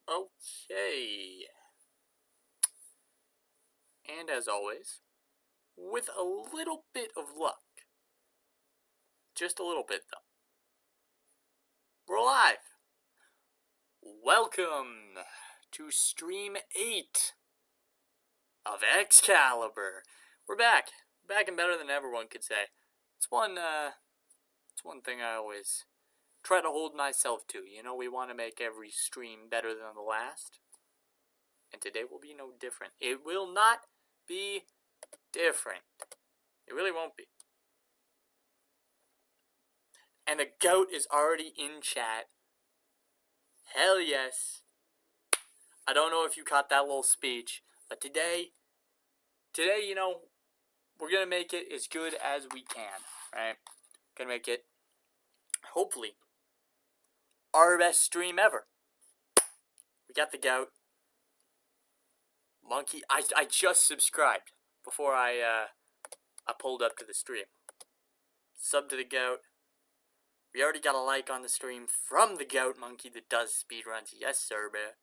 Okay. And as always, with a little bit of luck, just a little bit though, we're live. Welcome to Stream 8 of Excalibur. We're back and better than ever, one could say. It's one thing I always try to hold myself to. You know, we want to make every stream better than the last. And today will be no different. It will not be different. It really won't be. And the goat is already in chat. Hell yes. I don't know if you caught that little speech, but today, you know, we're going to make it as good as we can, right? Going to make it, hopefully, our best stream ever. We got the goat. Monkey, I just subscribed before I pulled up to the stream. Sub to the goat. We already got a like on the stream from the goat monkey that does speedruns. Yes, sir, man.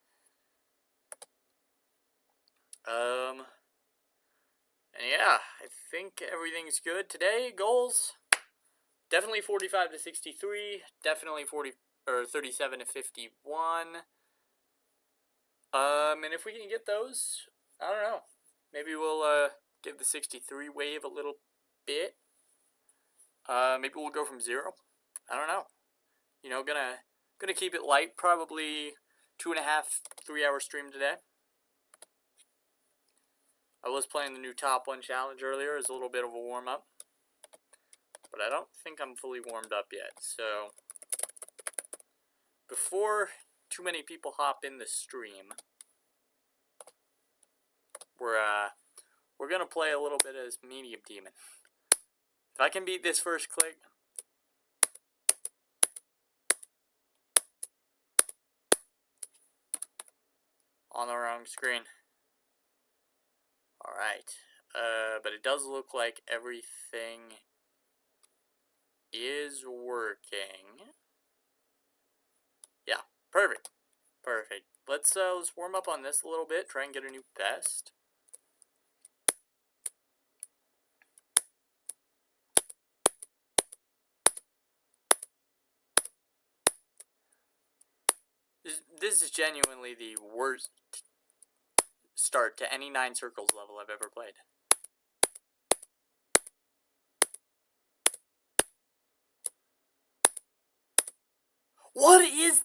And yeah, I think everything's good today. Goals, definitely 45 to 63. Definitely 37 to 51. And if we can get those, I don't know. Maybe we'll give the 63 wave a little bit. Maybe we'll go from 0. I don't know. You know, gonna keep it light. Probably 2.5, 3 hour stream today. I was playing the new top 1 challenge earlier as a little bit of a warm up, but I don't think I'm fully warmed up yet. So before too many people hop in the stream, we're gonna play a little bit as Medium Demon. If I can beat this first click. On the wrong screen. Alright. But it does look like everything is working. Yeah, perfect. Perfect. Let's warm up on this a little bit, try and get a new best. This is genuinely the worst start to any 9 circles level I've ever played. What is...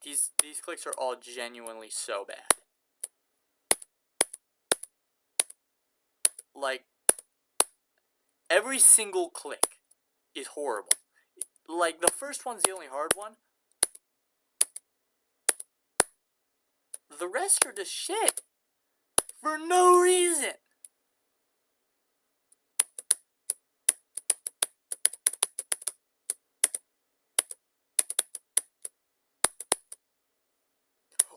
These clicks are all genuinely so bad. Like, every single click is horrible. Like, the first one's the only hard one. The rest are just shit. For no reason.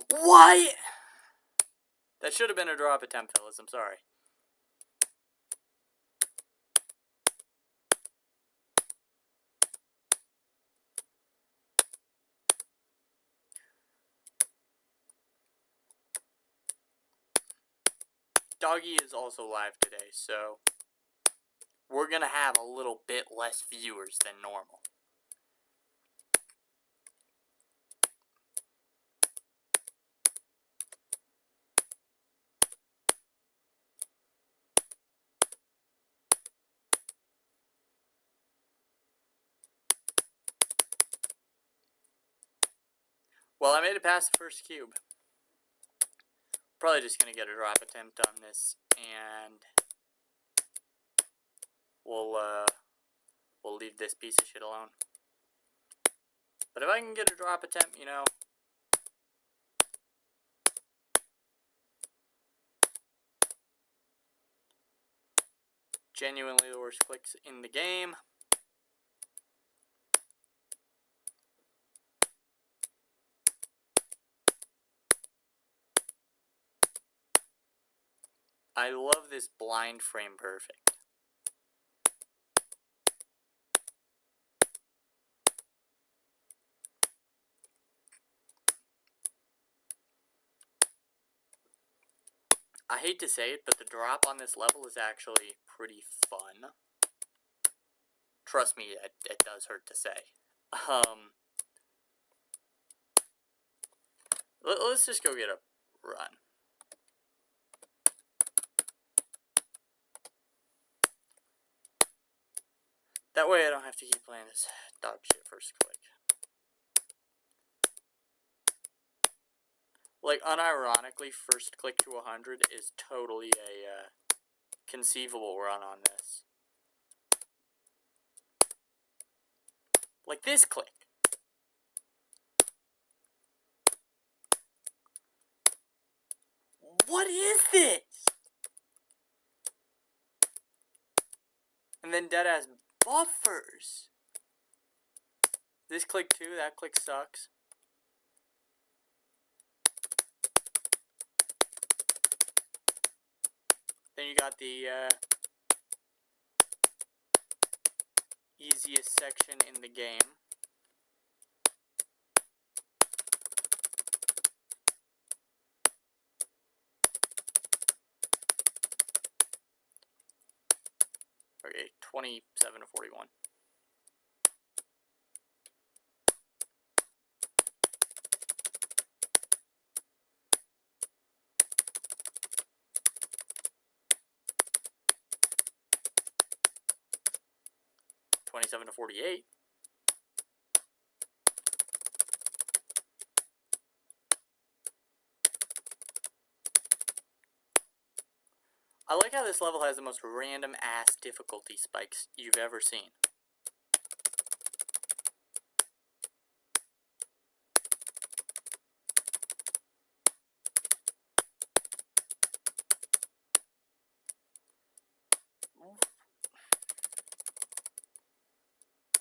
Why? That should have been a drop attempt, fellas. I'm sorry. Doggy is also live today, so we're gonna have a little bit less viewers than normal. Well, I made it past the first cube. Probably just gonna get a drop attempt on this, and we'll leave this piece of shit alone. But if I can get a drop attempt, you know, genuinely the worst clicks in the game. I love this blind frame perfect. I hate to say it, but the drop on this level is actually pretty fun. Trust me, it does hurt to say. Let's just go get a run. That way I don't have to keep playing this dog shit first click. Like, unironically, first click to 100 is totally a conceivable run on this. Like this click. What is this? And then deadass buffers. This click too, that click sucks. Then you got the easiest section in the game. Okay, 27 to 41. $27 to 48. I like how this level has the most random ass difficulty spikes you've ever seen.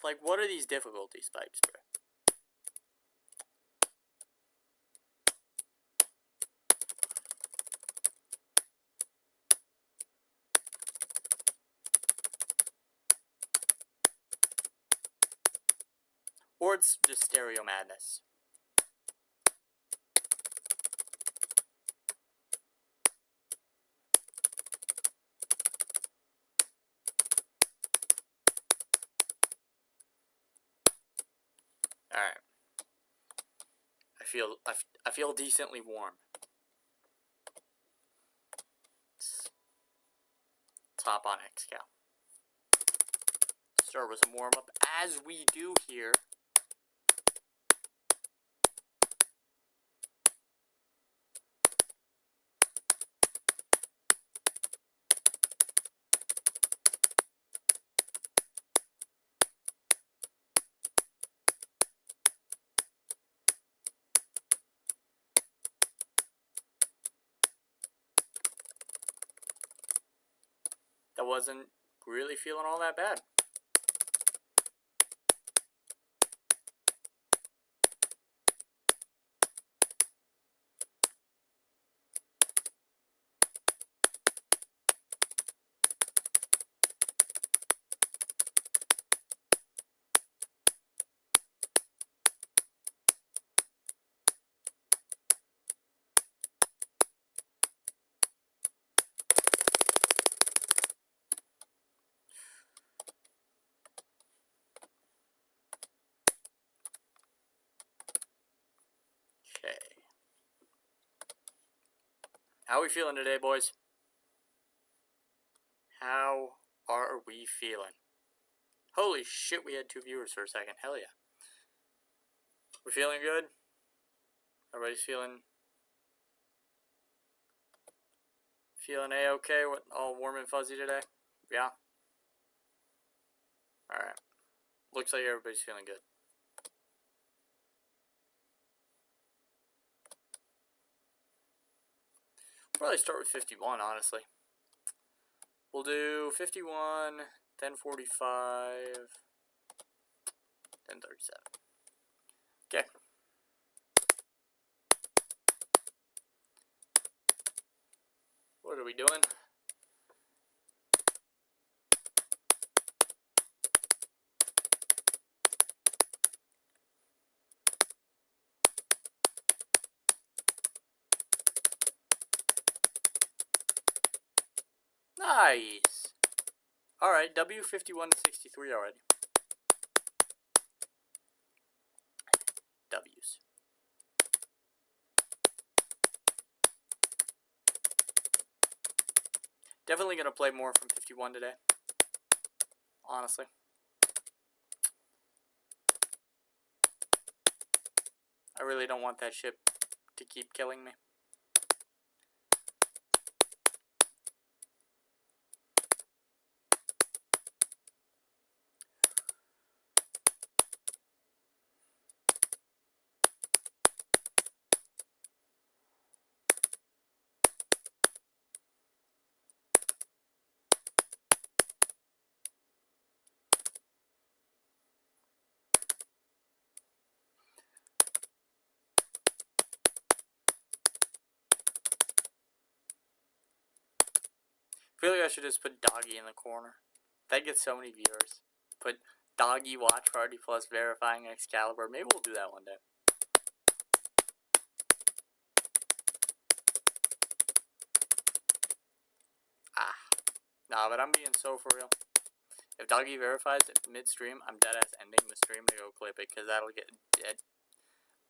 Like, what are these difficulty spikes, bro? Or it's just stereo madness. Alright. I feel decently warm. Let's hop on EXCAL. Start with some warm-up, as we do here. That wasn't really feeling all that bad. Okay. How are we feeling today, boys? How are we feeling? Holy shit, we had 2 viewers for a second. Hell yeah. We feeling good? Everybody's feeling A-okay? All warm and fuzzy today? Yeah? Alright. Looks like everybody's feeling good. Probably start with 51, honestly. We'll do 51, then 45, then 37. Okay. What are we doing? Nice! Alright, W51 to 63 already. W's. Definitely going to play more from 51 today. Honestly. I really don't want that ship to keep killing me. I feel like I should just put Doggy in the corner. That gets so many viewers. Put Doggy watch party plus verifying Excalibur. Maybe we'll do that one day. Nah, but I'm being so for real. If Doggy verifies it midstream, I'm deadass ending the stream to go clip it, because that'll get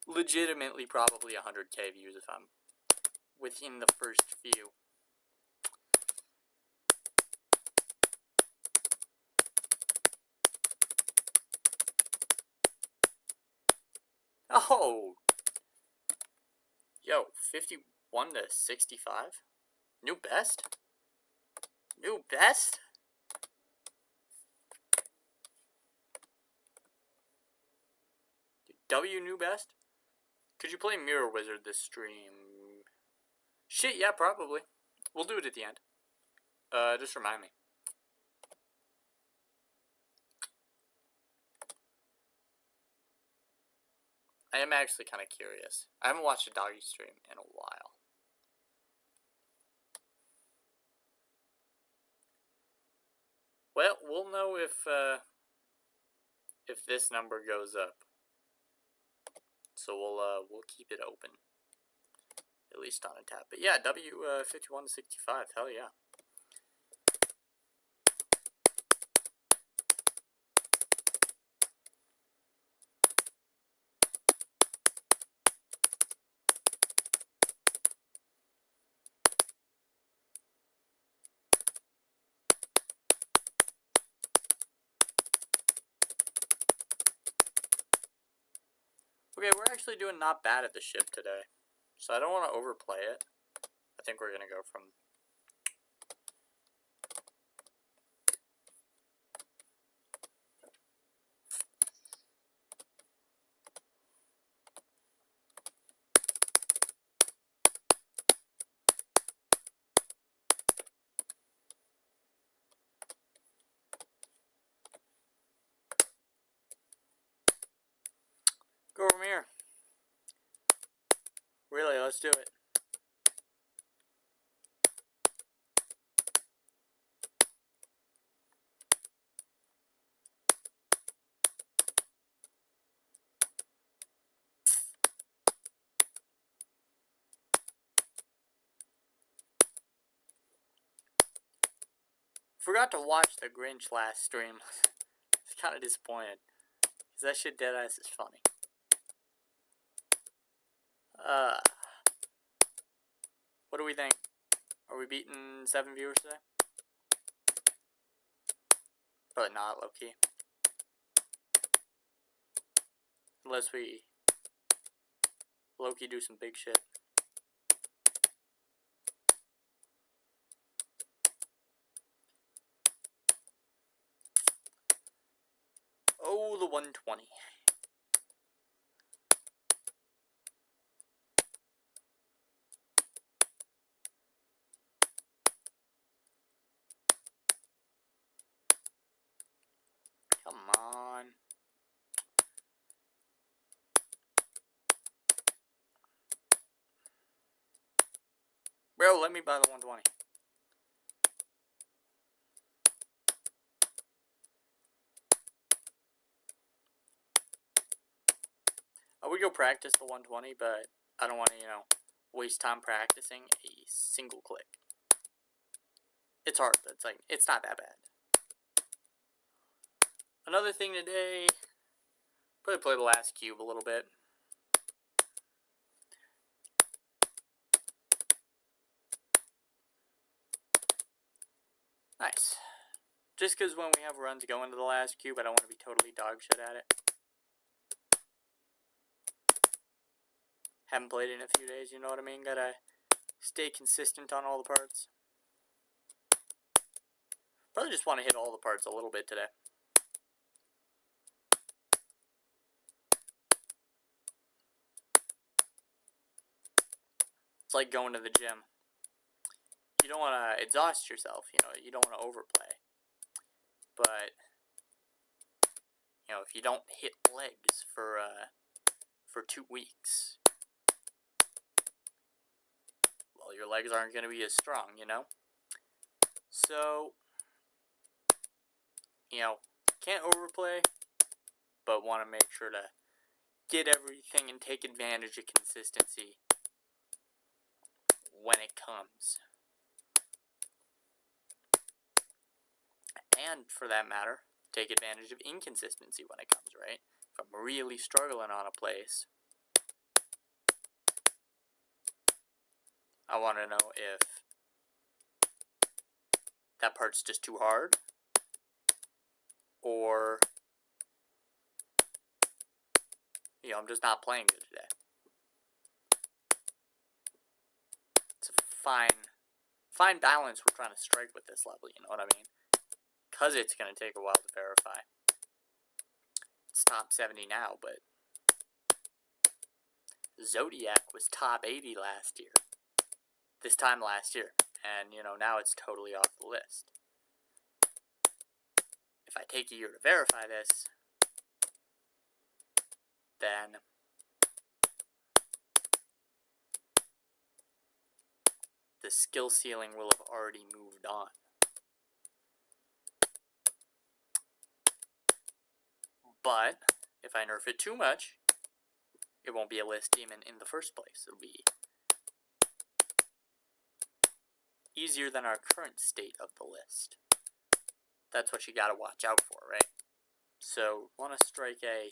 legitimately probably 100k views if I'm within the first few. Oh! Yo, 51 to 65? New best? New best? W new best? Could you play Mirror Wizard this stream? Shit, yeah, probably. We'll do it at the end. Just remind me. I am actually kind of curious. I haven't watched a Doggy stream in a while. Well, we'll know if this number goes up. So we'll keep it open. At least on a tap. But yeah, W51 to 65. Hell yeah. Okay, we're actually doing not bad at the ship today. So I don't want to overplay it. I think we're going to go from... Go from here. Really, let's do it. Forgot to watch the Grinch last stream. It's kind of disappointed. Because that shit deadass is funny. What do we think? Are we beating 7 viewers today? Probably not, low-key. Unless we low-key do some big shit. Oh, the 120. Come on. Bro, let me buy the 120. I would go practice the 120, but I don't want to, waste time practicing a single click. it's hard. It's not that bad. Another thing today, probably play the last cube a little bit. Nice. Just because when we have runs going to the last cube, I don't want to be totally dog shit at it. Haven't played it in a few days, you know what I mean? Gotta stay consistent on all the parts. Probably just want to hit all the parts a little bit today. It's like going to the gym. You don't want to exhaust yourself, you know, you don't want to overplay. But, you know, if you don't hit legs for 2 weeks, well, your legs aren't going to be as strong, you know? So, you know, can't overplay, but want to make sure to get everything and take advantage of consistency when it comes. And, for that matter, take advantage of inconsistency when it comes, right? If I'm really struggling on a place, I want to know if that part's just too hard, or, you know, I'm just not playing good today. It's a fine balance we're trying to strike with this level, you know what I mean? Because it's going to take a while to verify. It's top 70 now, but Zodiac was top 80 last year. This time last year. And, you know, now it's totally off the list. If I take a year to verify this, then the skill ceiling will have already moved on. But, if I nerf it too much, it won't be a list demon in the first place. It'll be easier than our current state of the list. That's what you gotta watch out for, right? So, want to strike a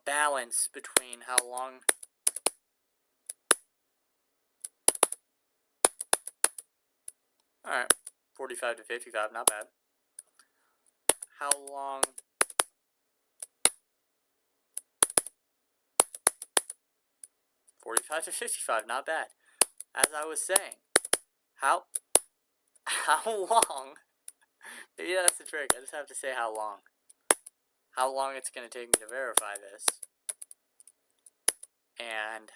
balance between how long alright, 45 to 55, not bad. How long $45 to $55, not bad. As I was saying, how long, maybe that's the trick, I just have to say how long it's going to take me to verify this, and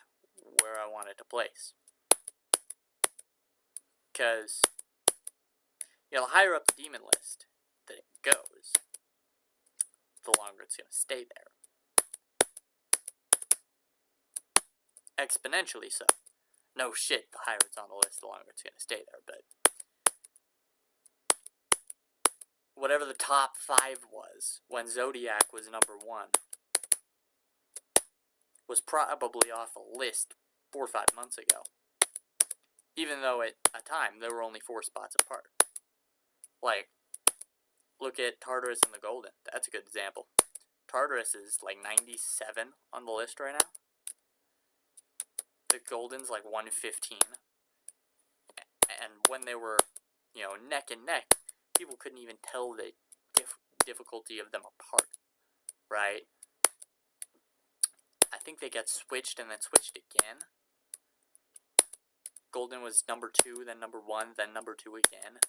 where I want it to place. Because, you know, the higher up the demon list that it goes, the longer it's going to stay there. Exponentially so. No shit, the higher it's on the list, the longer it's going to stay there, but whatever the top 5 was when Zodiac was number 1 was probably off a list 4 or 5 months ago. Even though at a time there were only 4 spots apart. Like, look at Tartarus and the Golden. That's a good example. Tartarus is like 97 on the list right now. The Golden's like 115. And when they were, you know, neck and neck, people couldn't even tell the difficulty of them apart, right? I think they got switched and then switched again. Golden was number 2, then number 1, then number 2 again.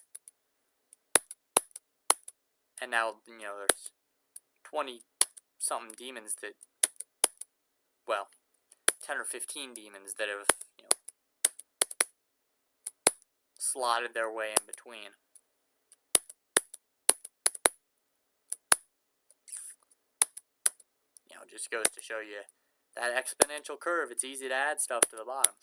And now, you know, there's 20-something demons that, well, 10 or 15 demons that have, you know, slotted their way in between. You know, just goes to show you that exponential curve. It's easy to add stuff to the bottom.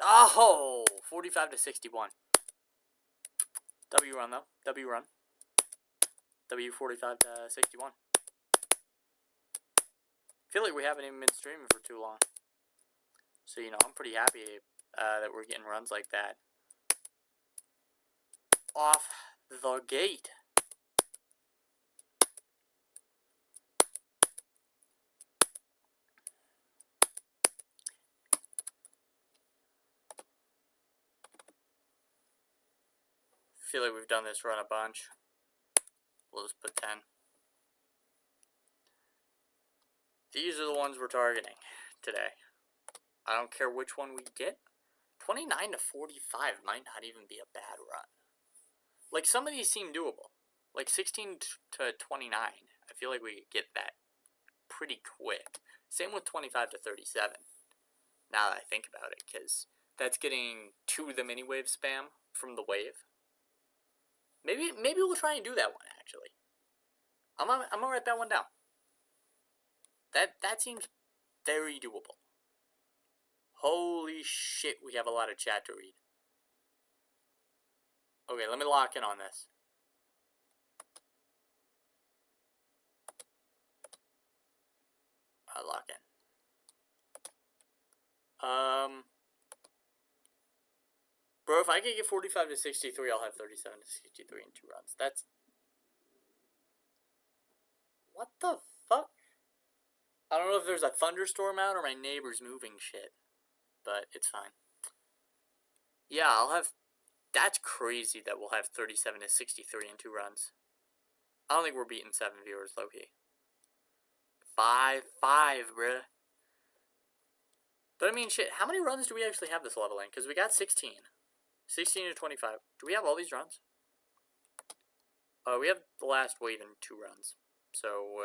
Oh, 45 to 61. W run though. W run. W 45 to 61. feel like we haven't even been streaming for too long. So, you know, I'm pretty happy that we're getting runs like that off the gate. I feel like we've done this run a bunch. We'll just put 10. These are the ones we're targeting today. I don't care which one we get. 29 to 45 might not even be a bad run. Like, some of these seem doable. Like 16 to 29. I feel like we could get that pretty quick. Same with 25 to 37. Now that I think about it, because that's getting 2 of the mini wave spam from the wave. Maybe we'll try and do that one, actually. I'm gonna write that one down. That seems very doable. Holy shit, we have a lot of chat to read. Okay, let me lock in on this. I'll lock in. Bro, if I could get 45 to 63, I'll have 37 to 63 in 2 runs. That's... What the fuck? I don't know if there's a thunderstorm out or my neighbor's moving shit. But it's fine. Yeah, I'll have... That's crazy that we'll have 37 to 63 in 2 runs. I don't think we're beating 7 viewers, low-key. 5, bruh. But I mean, shit, how many runs do we actually have this level in? Because we got 16. 16 to 25. Do we have all these runs? We have the last wave in 2 runs. So,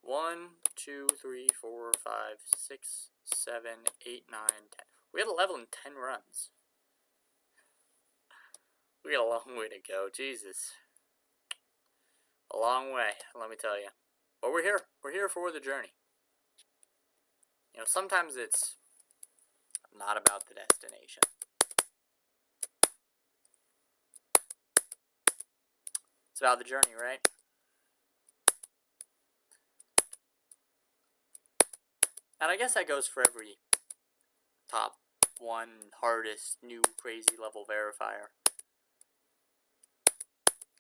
1, 2, 3, 4, 5, 6, 7, 8, 9, 10. We have a level in 10 runs. We got a long way to go. Jesus. A long way, let me tell you. But we're here. We're here for the journey. You know, sometimes it's not about the destination. It's about the journey, right? And I guess that goes for every top 1 hardest new crazy level verifier.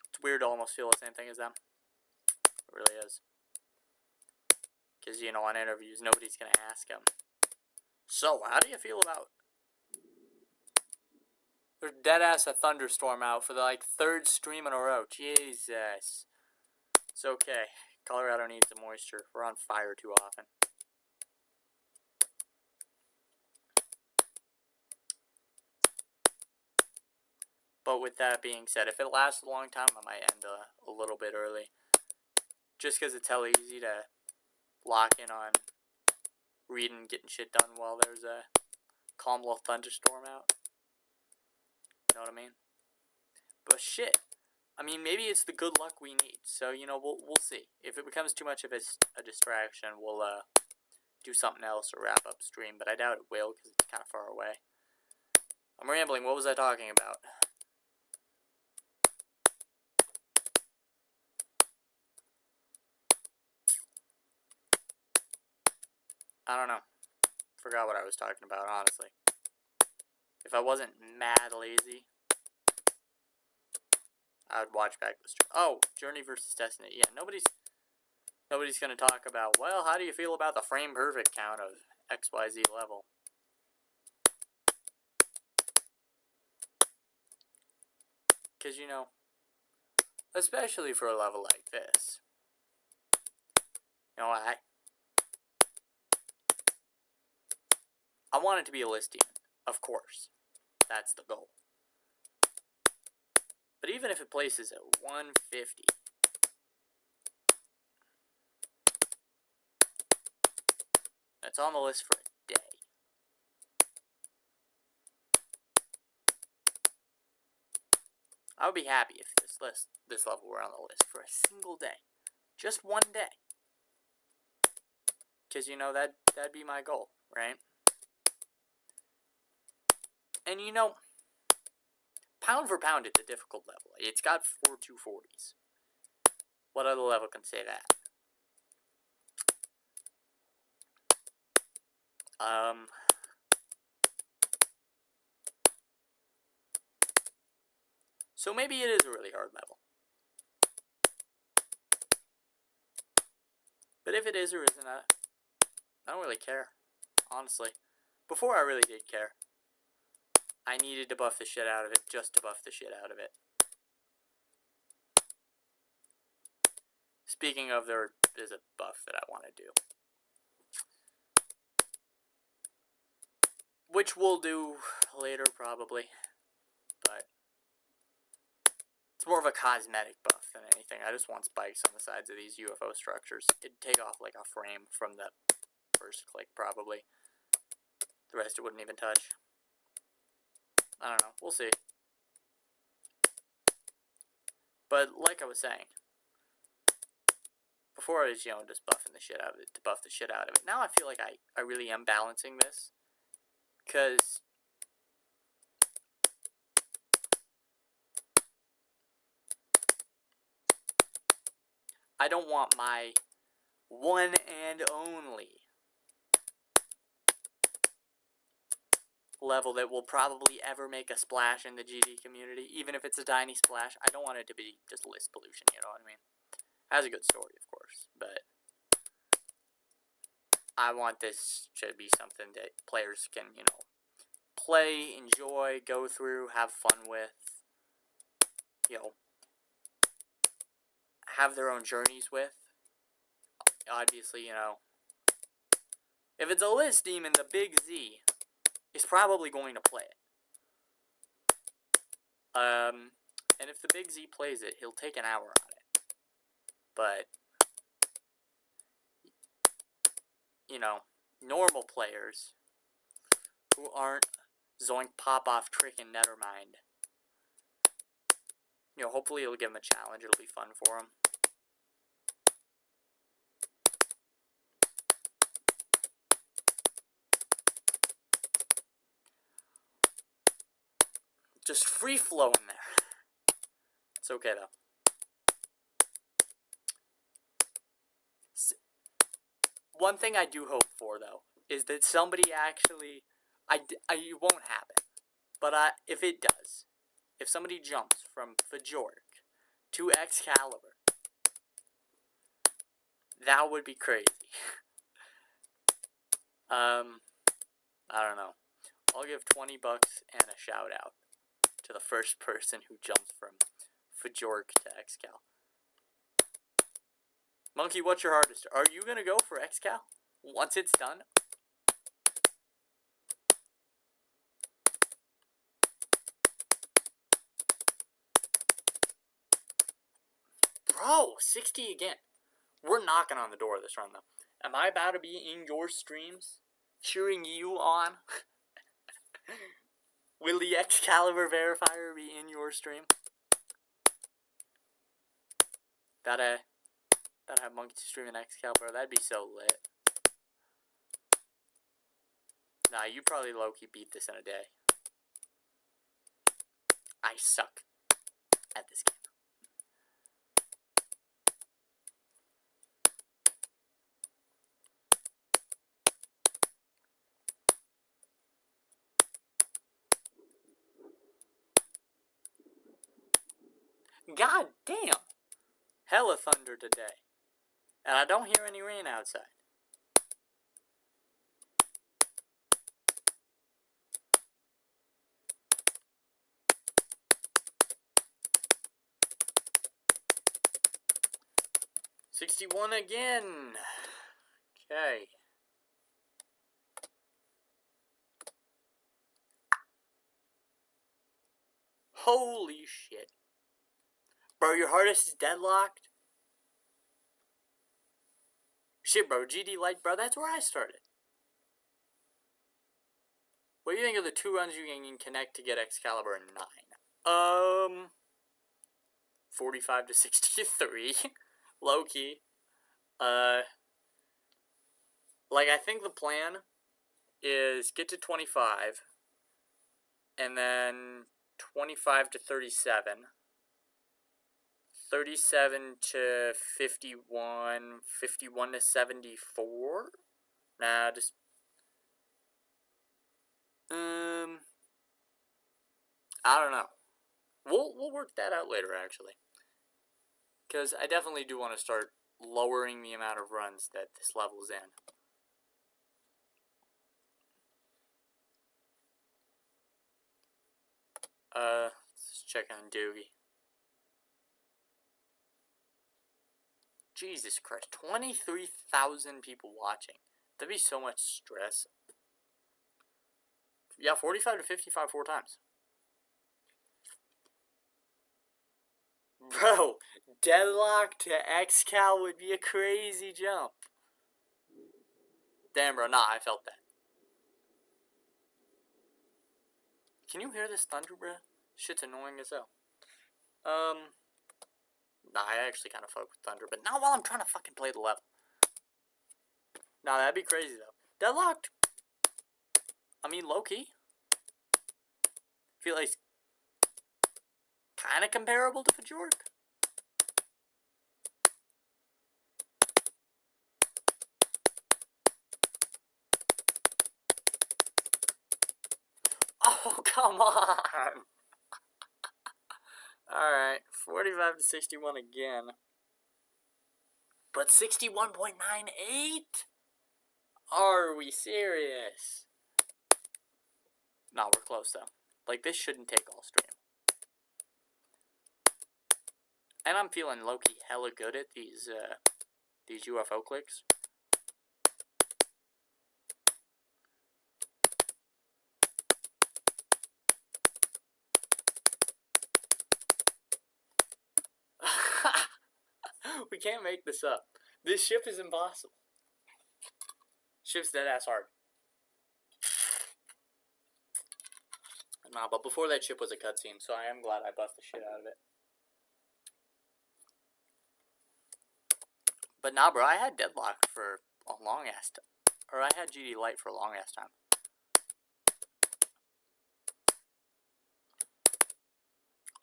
It's weird to almost feel the same thing as them. It really is. Because, you know, on interviews, nobody's going to ask them, so, how do you feel about... There's deadass a thunderstorm out for the, like, 3rd stream in a row. Jesus. It's okay. Colorado needs the moisture. We're on fire too often. But with that being said, if it lasts a long time, I might end a little bit early. Just because it's hell easy to lock in on reading, getting shit done while there's a calm little thunderstorm out. You know what I mean? But shit. I mean, maybe it's the good luck we need. So, you know, we'll see. If it becomes too much of a distraction, we'll do something else or wrap up stream. But I doubt it will because it's kind of far away. I'm rambling. What was I talking about? I don't know. Forgot what I was talking about, honestly. If I wasn't mad lazy, I would watch back the stream. Oh, Journey versus Destiny. Yeah, nobody's going to talk about, well, how do you feel about the frame perfect count of XYZ level? Because, you know, especially for a level like this, you know, I want it to be a Listian, of course. That's the goal. But even if it places at 150, that's on the list for a day. I would be happy if this level were on the list for a single day. Just one day. Because, you know, that'd be my goal, right? And, you know, pound for pound, it's a difficult level. It's got 4 240s. What other level can say that? So maybe it is a really hard level. But if it is or isn't, I don't really care, honestly. Before I really did care. I needed to buff the shit out of it, just to buff the shit out of it. Speaking of, there is a buff that I want to do. Which we'll do later, probably. But it's more of a cosmetic buff than anything. I just want spikes on the sides of these UFO structures. It'd take off like a frame from the first click, probably. The rest it wouldn't even touch. I don't know. We'll see. But like I was saying, before I was, just buffing the shit out of it, to buff the shit out of it. Now I feel like I really am balancing this. Because I don't want my one and only level that will probably ever make a splash in the GD community, even if it's a tiny splash. I don't want it to be just list pollution, you know what I mean? It has a good story, of course, but I want this to be something that players can, play, enjoy, go through, have fun with, have their own journeys with. Obviously, if it's a list demon, the Big Z is probably going to play it. And if the Big Z plays it, he'll take an hour on it. But, normal players who aren't Zoink, Pop-Off, Trick, and Nethermind, hopefully it'll give him a challenge. It'll be fun for him. Just free flowing there. It's okay though. One thing I do hope for though is that somebody actually, it won't happen, but if it does, if somebody jumps from Fajork to Excalibur, that would be crazy. I don't know. I'll give $20 and a shout out to the first person who jumps from Fajork to Excal. Monkey, what's your hardest? Are you gonna go for Excal once it's done? Bro, 60 again. We're knocking on the door of this run, though. Am I about to be in your streams, cheering you on? Will the Excalibur verifier be in your stream? That have Monkey streaming Excalibur, that'd be so lit. Nah, you probably low-key beat this in a day. I suck at this game. God damn! Hella thunder today. And I don't hear any rain outside. $61 again. Okay. Holy shit. Bro, your hardest is deadlocked? Shit, bro. GD Light, bro. That's where I started. What do you think of the 2 runs you can connect to get Excalibur in 9? 45 to 63. Low key. Like, I think the plan is get to 25. And then 25 to 37. 37 to 51, 51 to 74? Nah, just I don't know. We'll work that out later, actually. Because I definitely do want to start lowering the amount of runs that this level's in. Let's check on Doogie. Jesus Christ, 23,000 people watching. That'd be so much stress. Yeah, 45 to 55 4 times. Bro, Deadlock to EXCAL would be a crazy jump. Damn, bro, nah, I felt that. Can you hear this thunder, bro? Shit's annoying as hell. Nah, I actually kind of fuck with thunder, but not while I'm trying to fucking play the level. Nah, that'd be crazy, though. Deadlocked. I mean, low-key. Feel like it's kind of comparable to Bajork. Oh, come on. Alright, 45 to 61 again. But 61.98? Are we serious? Nah, we're close, though. Like, this shouldn't take all stream. And I'm feeling low-key hella good at these UFO clicks. We can't make this up. This ship is impossible. Ship's dead ass hard. Nah, but before that ship was a cutscene, so I am glad I buffed the shit out of it. But nah, bro, I had Deadlock for a long ass time. Or I had GD Light for a long ass time.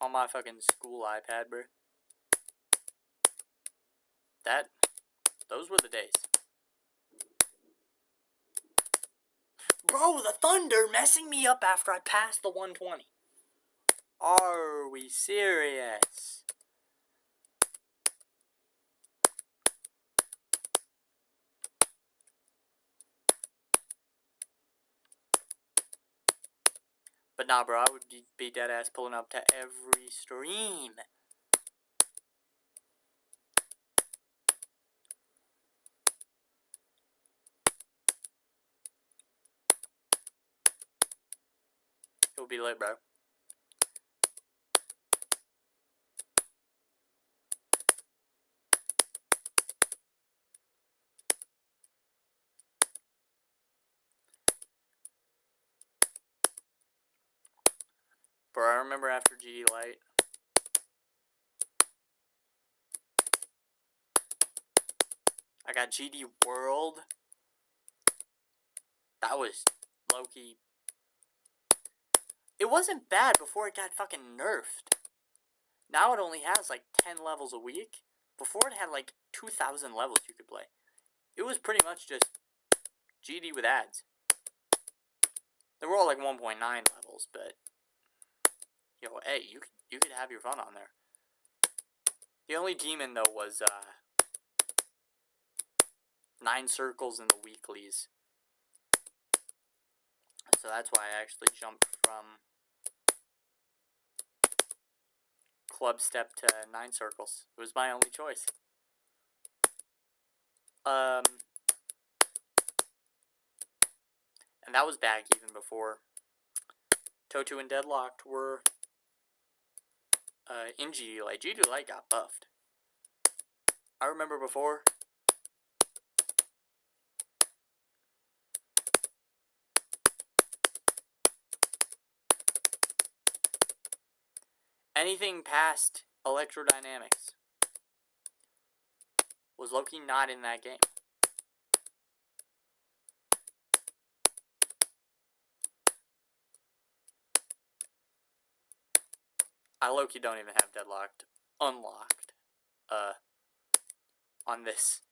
On my fucking school iPad, bro. Those were the days. Bro, the thunder messing me up after I passed the 120. Are we serious? But nah, bro, I would be dead ass pulling up to every stream. It'll be lit, bro. Bro, I remember after GD Light, I got GD World. That was low-key. It wasn't bad before it got fucking nerfed. Now it only has like 10 levels a week. Before it had like 2,000 levels you could play. It was pretty much just GD with ads. They were all like 1.9 levels, but yo, hey, you could have your fun on there. The only demon though was 9 circles in the weeklies. So that's why I actually jumped from club step to 9 circles. It was my only choice. And that was back even before Totu and Deadlocked were in GD Light. GD Light got buffed. I remember before. Anything past electrodynamics was low-key not in that game. I low-key don't even have Deadlocked unlocked on this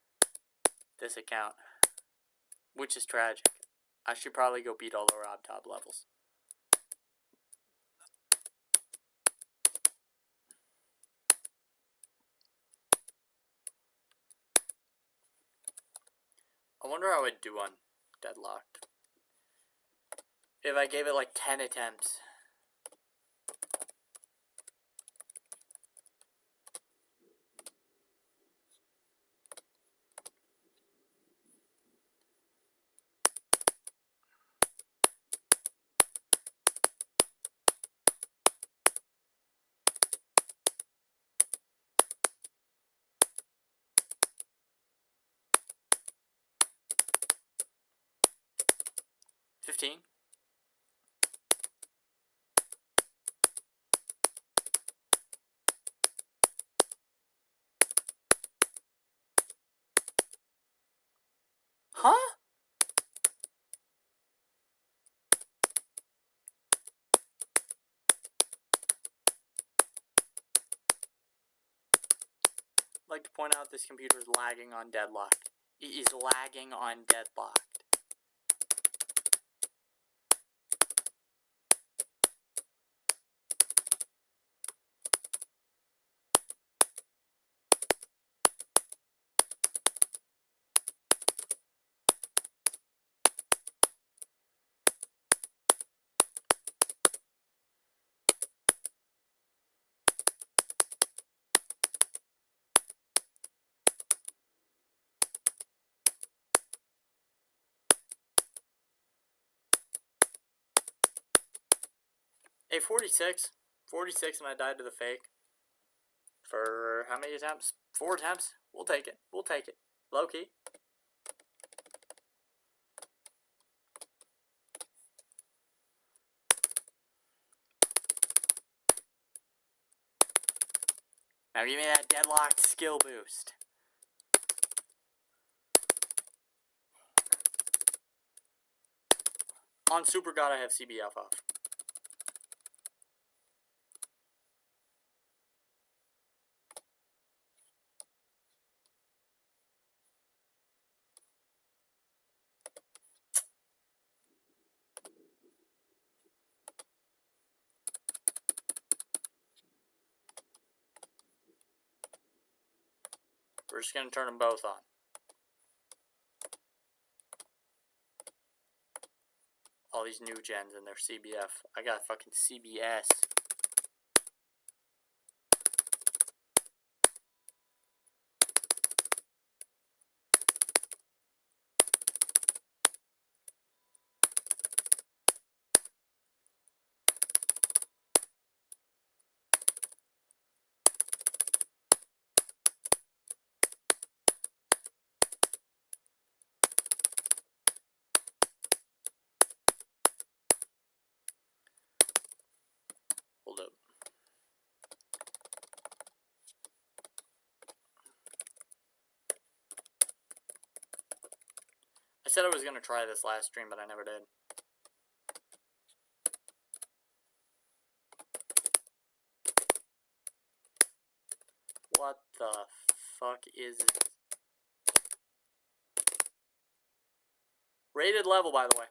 account, which is tragic. I should probably go beat all the Rob Top levels. I wonder how I'd do on deadlocked. If I gave it like 10 attempts. $15. Huh? I'd like to point out this computer is lagging on deadlocked. It is lagging on deadlocked. Hey, 46. 46 and I died to the fake. For how many attempts? 4 attempts? We'll take it. We'll take it. Low key. Now give me that deadlocked skill boost. On Super God I have CBF off. We're just going to turn them both on. All these new gens and their CBF. I got fucking CBS. Hold up. I said I was going to try this last stream, but I never did. What the fuck is it? Rated level, by the way.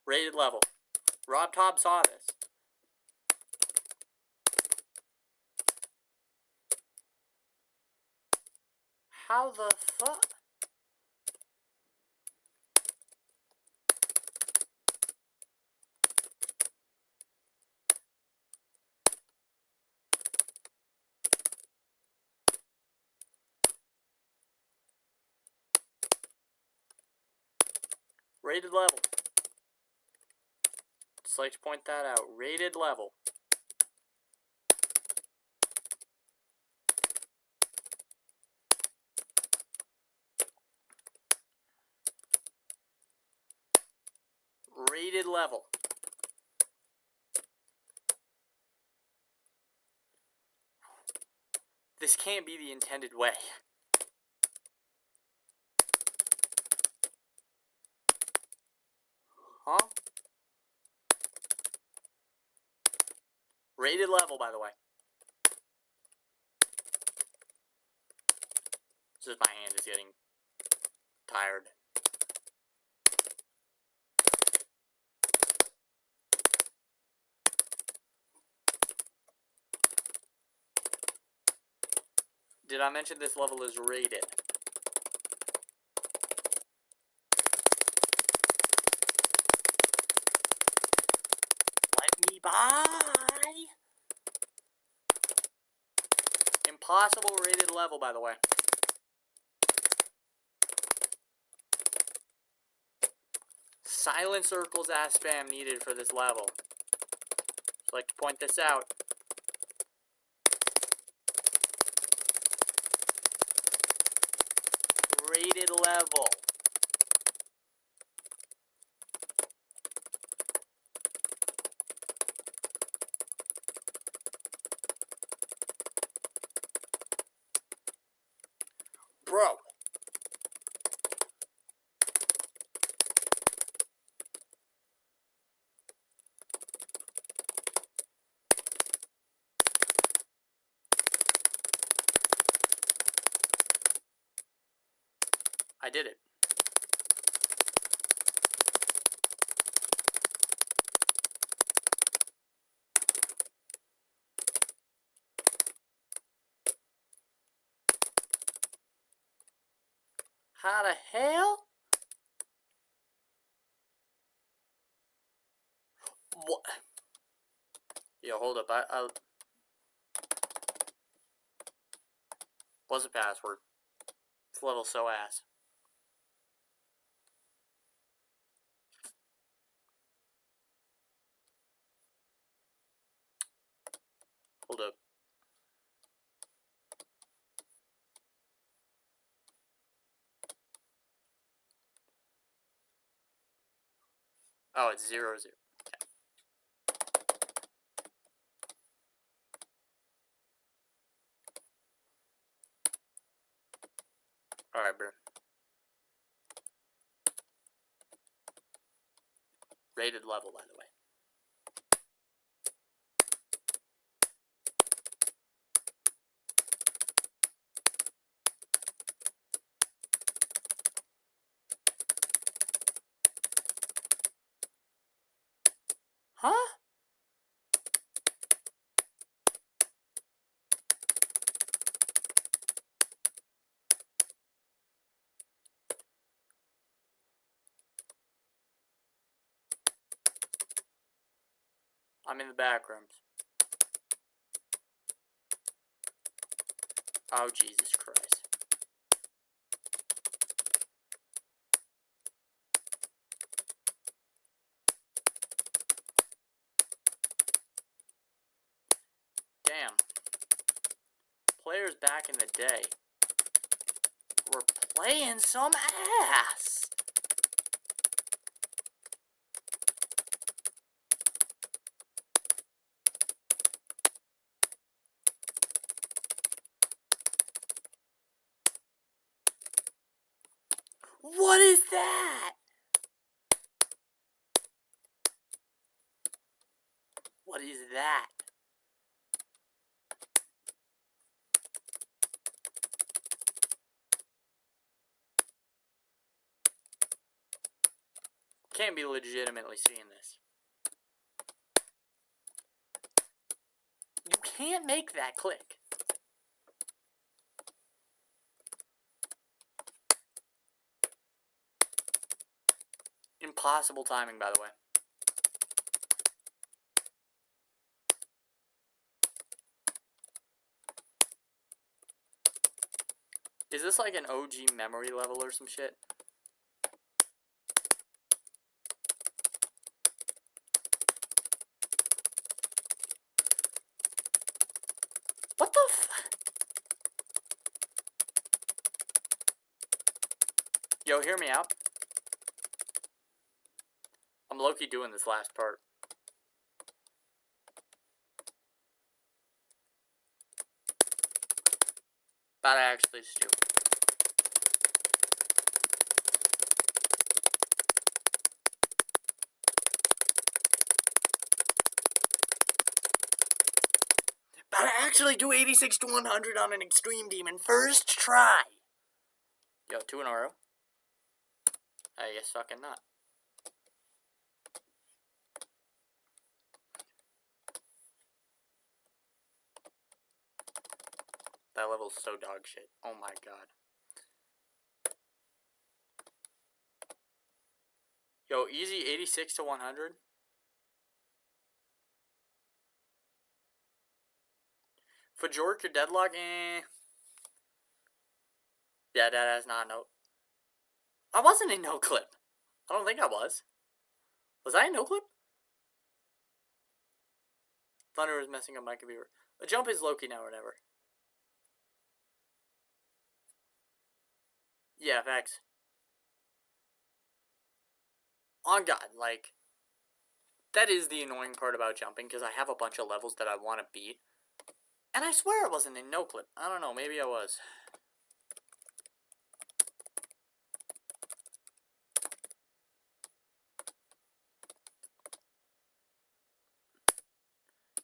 Rated level. Rob Tobb saw this. How the fuck? Rated level. Just like to point that out. Rated level. Rated level. This can't be the intended way. Huh? Rated level, by the way. Just my hand is getting tired. Did I mention this level is rated? Let me by! Impossible rated level, by the way. Silent circles as spam needed for this level. Just like to point this out. Rated level. Bro. I did it. How the hell? What? Yo, hold up. What's the password? This level's so ass. Hold up. Oh, it's 0, 0. Okay. Alright, bro. Rated level, by the way. Huh? I'm in the back rooms. Oh, Jesus Christ. Damn. Players back in the day were playing some ass. What is that? What is that? Can't be legitimately seeing this. You can't make that click. Impossible timing, by the way. Is this like an OG memory level or some shit? What the f... Yo, hear me out. I'm low-key doing this last part. That actually is stupid. But I actually do 86 to 100 on an extreme demon first try. Yo, 2 in a row? I guess fucking not. That level's so dog shit. Oh my god. Yo, easy 86 to 100. For Jork, your deadlock, Yeah, that has not no. I wasn't in no clip. I don't think I was. Was I in no clip? Thunder is messing up my computer. The jump is Loki now or never. Yeah, facts. On God, like, that is the annoying part about jumping, because I have a bunch of levels that I want to beat. And I swear I wasn't in no clip. I don't know, maybe I was.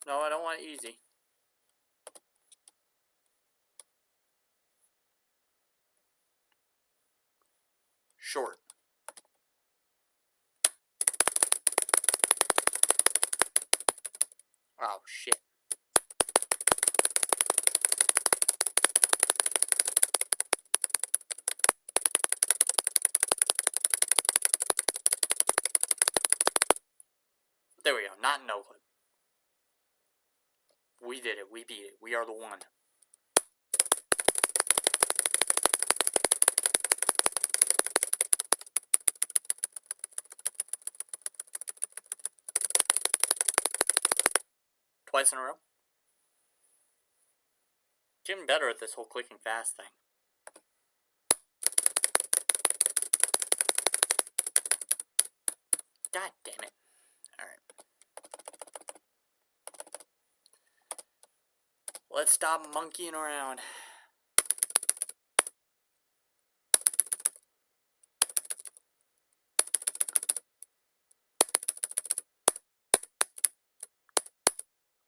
No, I don't want easy. Short. Oh, shit. There we go, not no clip. We did it, we beat it, we are the one. Twice in a row. Getting better at this whole clicking fast thing. God damn it. Alright. Let's stop monkeying around.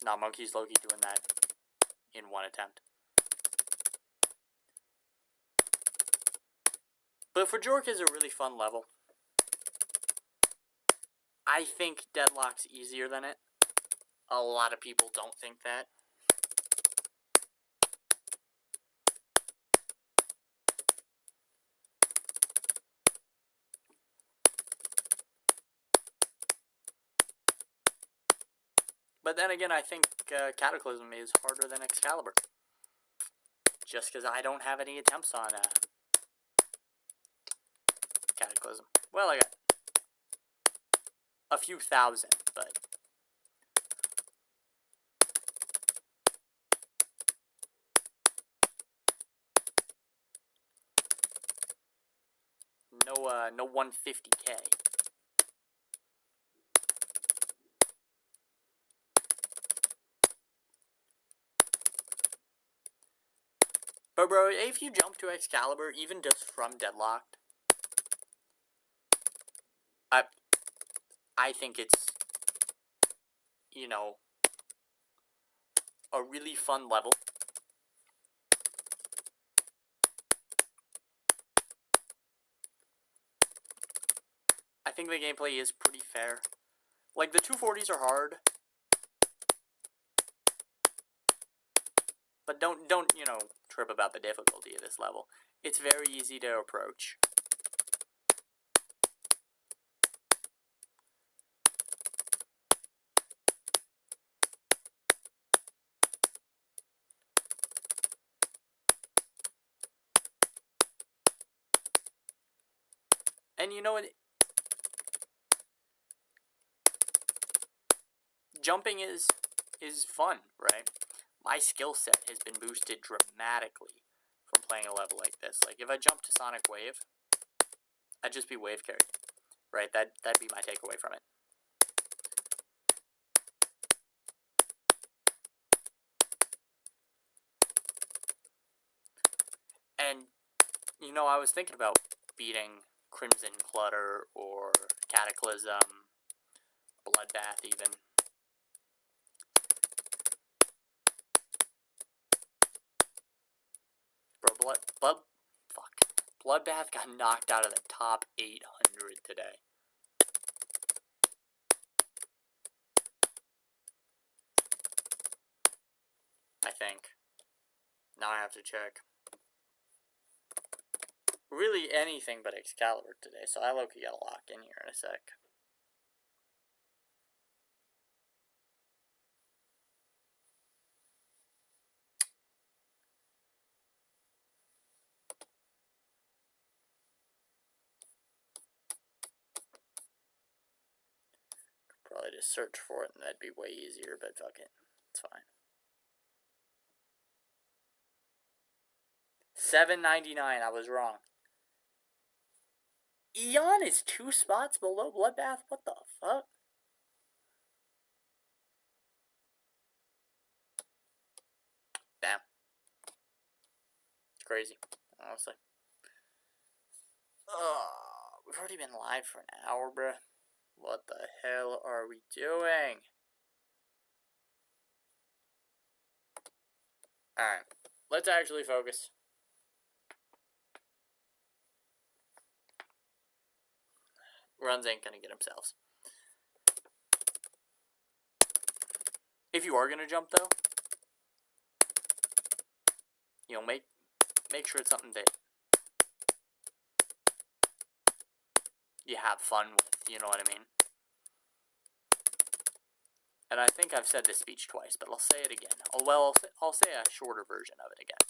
Nah, Monkey's Loki doing that in one attempt. But for Jork is a really fun level. I think Deadlock's easier than it. A lot of people don't think that. But then again, I think Cataclysm is harder than Excalibur. Just because I don't have any attempts on Cataclysm. Well, I got a few thousand, but... No 150K. But bro, if you jump to Excalibur, even just from Deadlocked, I think it's, you know, a really fun level. I think the gameplay is pretty fair. Like, the 240s are hard. But don't, you know, trip about the difficulty of this level. It's very easy to approach. And you know what? Jumping is fun, right? My skill set has been boosted dramatically from playing a level like this. Like, if I jump to Sonic Wave, I'd just be wave carried, right? That'd be my takeaway from it. And, you know, I was thinking about beating Crimson Clutter or Cataclysm, Bloodbath even. Bloodbath got knocked out of the top 800 today. I think. Now I have to check. Really anything but Excalibur today, so I low-key gotta lock in here in a sec. Could probably just search for it and that'd be way easier, but fuck it. It's fine. $7.99, I was wrong. Eon is 2 spots below Bloodbath? What the fuck? Damn. It's crazy, honestly. We've already been live for an hour, bruh. What the hell are we doing? Alright, let's actually focus. Runs ain't gonna get themselves. If you are gonna jump though, you know, make sure it's something that you have fun with, you know what I mean? And I think I've said this speech twice, but I'll say it again. Oh, well, I'll say a shorter version of it again.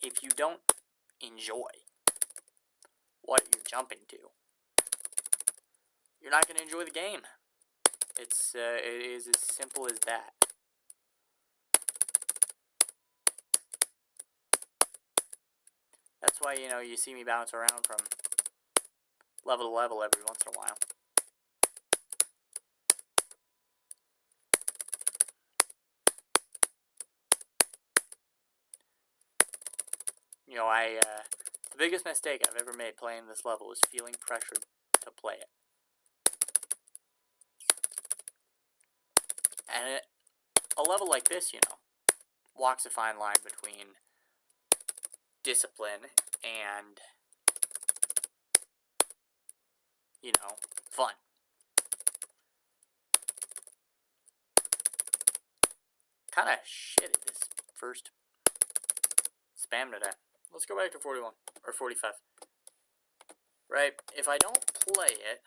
If you don't enjoy what you're jumping to, you're not going to enjoy the game. It is as simple as that. That's why, you know, you see me bounce around from level to level every once in a while. You know, the biggest mistake I've ever made playing this level is feeling pressured to play it. And a level like this, you know, walks a fine line between discipline and, you know, fun. Kind of shit at this first spam today. Let's go back to 41, or 45. Right, if I don't play it,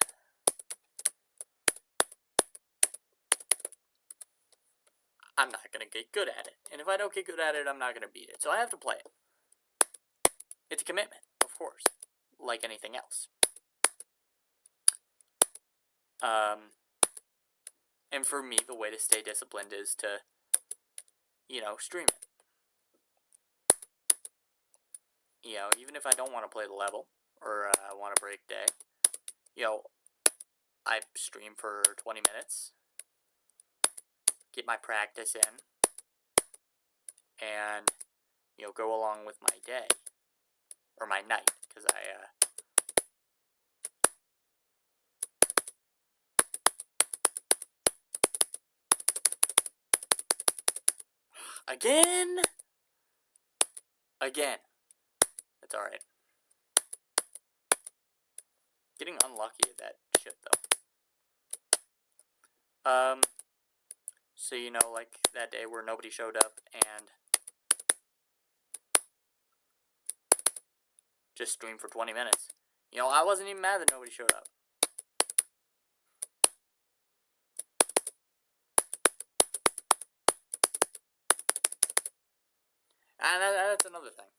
I'm not going to get good at it. And if I don't get good at it, I'm not going to beat it. So I have to play it. It's a commitment, of course, like anything else. And for me, the way to stay disciplined is to, you know, stream it. You know, even if I don't want to play the level, or I want to break day, you know, I stream for 20 minutes, get my practice in, and, you know, go along with my day, or my night, because Again! It's alright. Getting unlucky at that shit, though. So, you know, like that day where nobody showed up and just streamed for 20 minutes. You know, I wasn't even mad that nobody showed up. And that's another thing,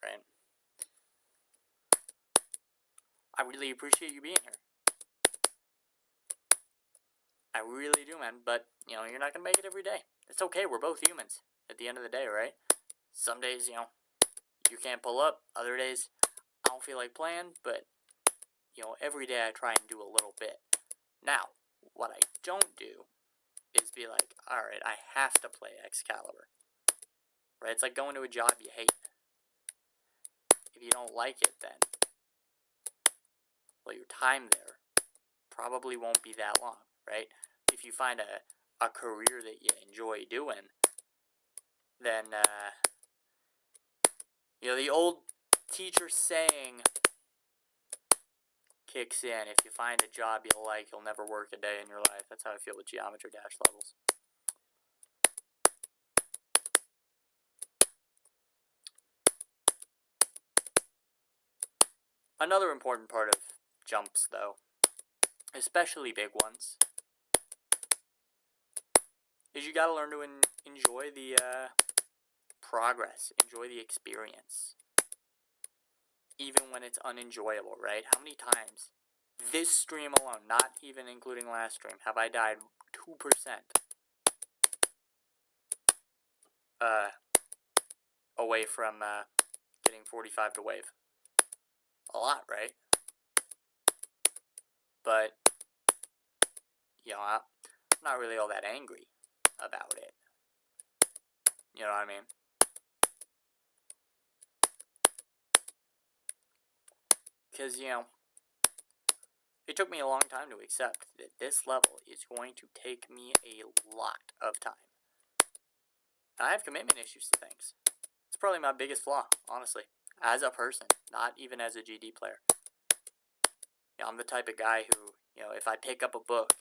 right? I really appreciate you being here. I really do, man. But, you know, you're not going to make it every day. It's okay. We're both humans at the end of the day, right? Some days, you know, you can't pull up. Other days, I don't feel like playing. But, you know, every day I try and do a little bit. Now, what I don't do is be like, alright, I have to play Excalibur. Right? It's like going to a job you hate. If you don't like it, then, well, your time there probably won't be that long, right? If you find a career that you enjoy doing, then, You know, the old teacher saying kicks in. If you find a job you like, you'll never work a day in your life. That's how I feel with Geometry Dash levels. Another important part of jumps, though, especially big ones, is you gotta learn to enjoy the progress, enjoy the experience, even when it's unenjoyable, right? How many times this stream alone, not even including last stream, have I died 2% away from getting 45 to wave? A lot, right? But, you know, I'm not really all that angry about it. You know what I mean? Because, you know, it took me a long time to accept that this level is going to take me a lot of time. And I have commitment issues to things. It's probably my biggest flaw, honestly, as a person, not even as a GD player. You know, I'm the type of guy who, you know, if I pick up a book,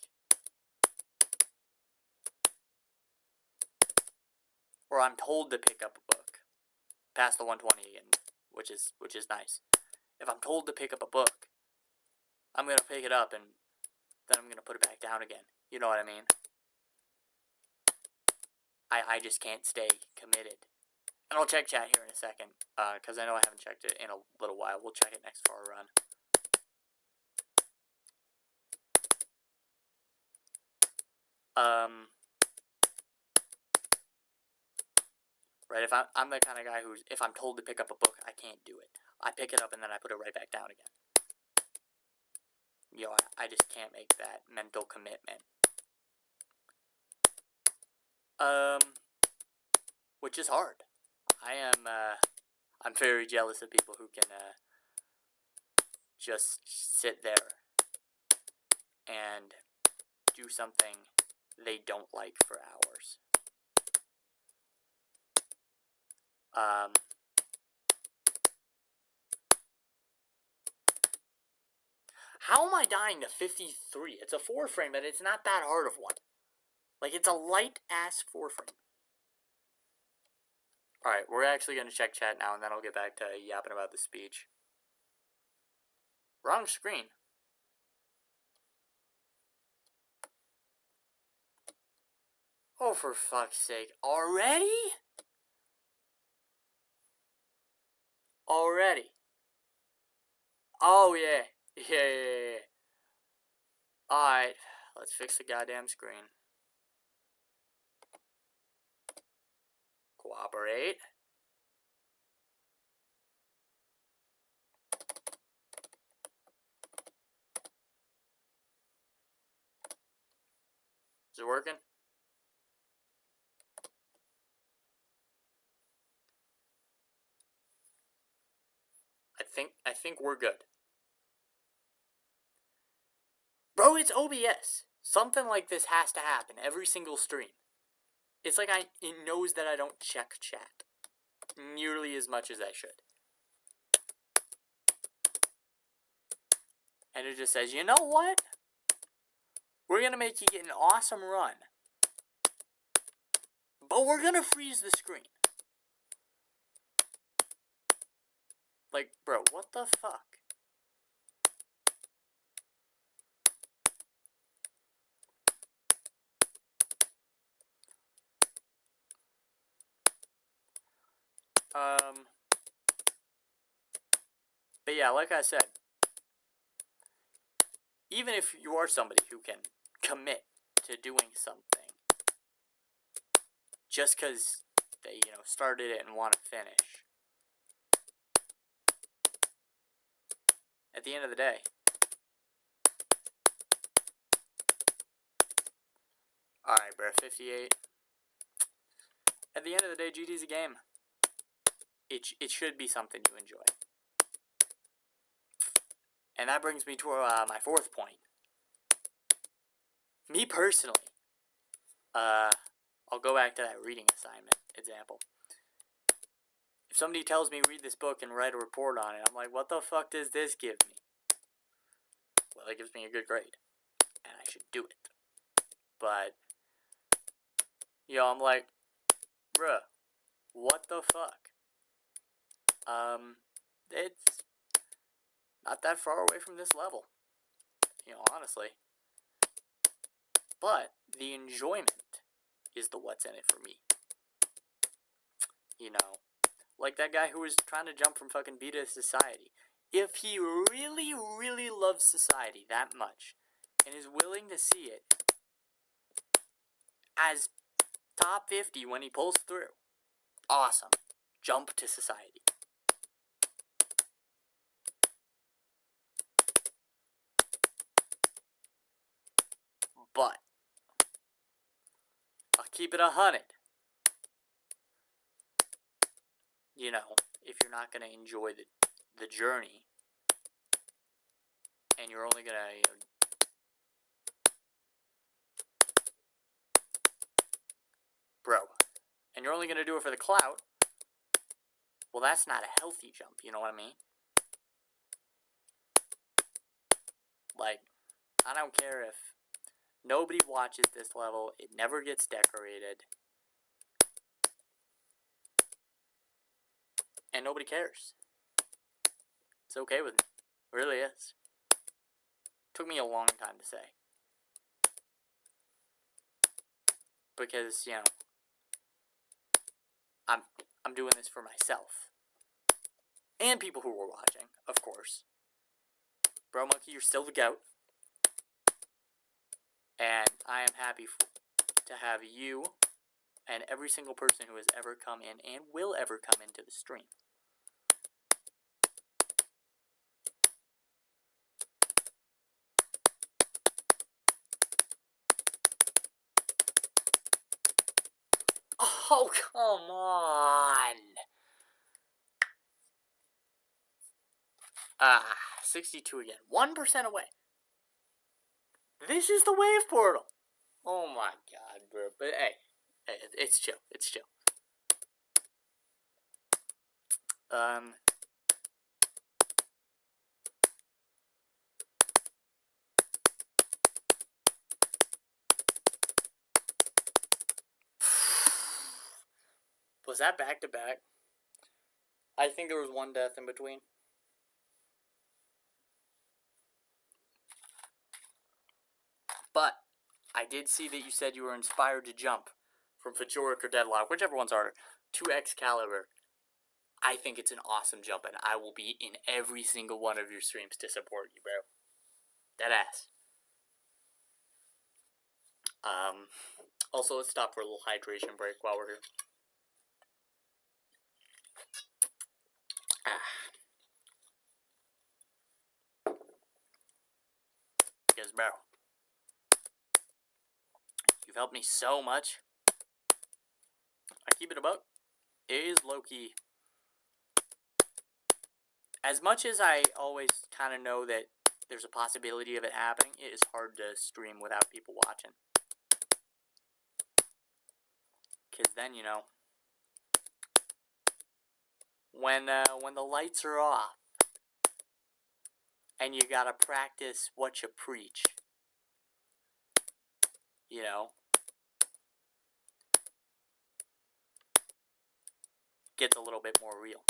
or I'm told to pick up a book, past the 120 again, which is nice. If I'm told to pick up a book, I'm gonna pick it up and then I'm gonna put it back down again. You know what I mean? I just can't stay committed. And I'll check chat here in a second, because I know I haven't checked it in a little while. We'll check it next for our run. Right, if I'm the kind of guy who's, if I'm told to pick up a book, I can't do it. I pick it up and then I put it right back down again. You know, I just can't make that mental commitment. Which is hard. I'm very jealous of people who can, just sit there and do something they don't like for hours. How am I dying to 53? It's a 4-frame, but it's not that hard of one. Like, it's a light-ass 4-frame. Alright, we're actually going to check chat now, and then I'll get back to yapping about the speech. Wrong screen. Oh, for fuck's sake. Already? Already. Oh, yeah. Yeah. Alright, let's fix the goddamn screen. Cooperate. Is it working? I think we're good. Bro, it's OBS. Something like this has to happen every single stream. It's like it knows that I don't check chat nearly as much as I should. And it just says, you know what? We're going to make you get an awesome run. But we're going to freeze the screen. Like, bro, what the fuck? But yeah, like I said, even if you are somebody who can commit to doing something just because they, you know, started it and want to finish, at the end of the day, alright, bro, 58. At the end of the day, GD's a game. It should be something you enjoy. And that brings me to my 4th point. Me personally, I'll go back to that reading assignment example. If somebody tells me read this book and write a report on it, I'm like, what the fuck does this give me? Well, it gives me a good grade, and I should do it. But, I'm like, bruh, what the fuck? It's not that far away from this level, honestly. But the enjoyment is the what's in it for me. Like that guy who was trying to jump from fucking beta to society. If he really, really loves society that much, and is willing to see it as top 50 when he pulls through, awesome. Jump to society. But I'll keep it 100. If you're not going to enjoy the journey, and you're only going to, and you're only going to do it for the clout, well, that's not a healthy jump, you know what I mean? Like, I don't care if nobody watches this level, it never gets decorated, and nobody cares. It's okay with me. It really is. Took me a long time to say. Because, I'm doing this for myself. And people who were watching, of course. Bro Monkey, you're still the GOAT. And I am happy to have you and every single person who has ever come in and will ever come into the stream. Oh, come on. 62 again. 1% away. This is the wave portal. Oh my god, bro. But hey, it's chill. It's chill. Was that back to back? I think there was one death in between. But I did see that you said you were inspired to jump from Fajoric or Deadlock, whichever one's harder, to Excalibur. I think it's an awesome jump, and I will be in every single one of your streams to support you, bro. Deadass. Also, let's stop for a little hydration break while we're here. Because, bro, you've helped me so much. I keep it a buck. It is low-key. As much as I always kind of know that there's a possibility of it happening, it is hard to stream without people watching. Because then, when the lights are off, and you gotta practice what you preach, gets a little bit more real.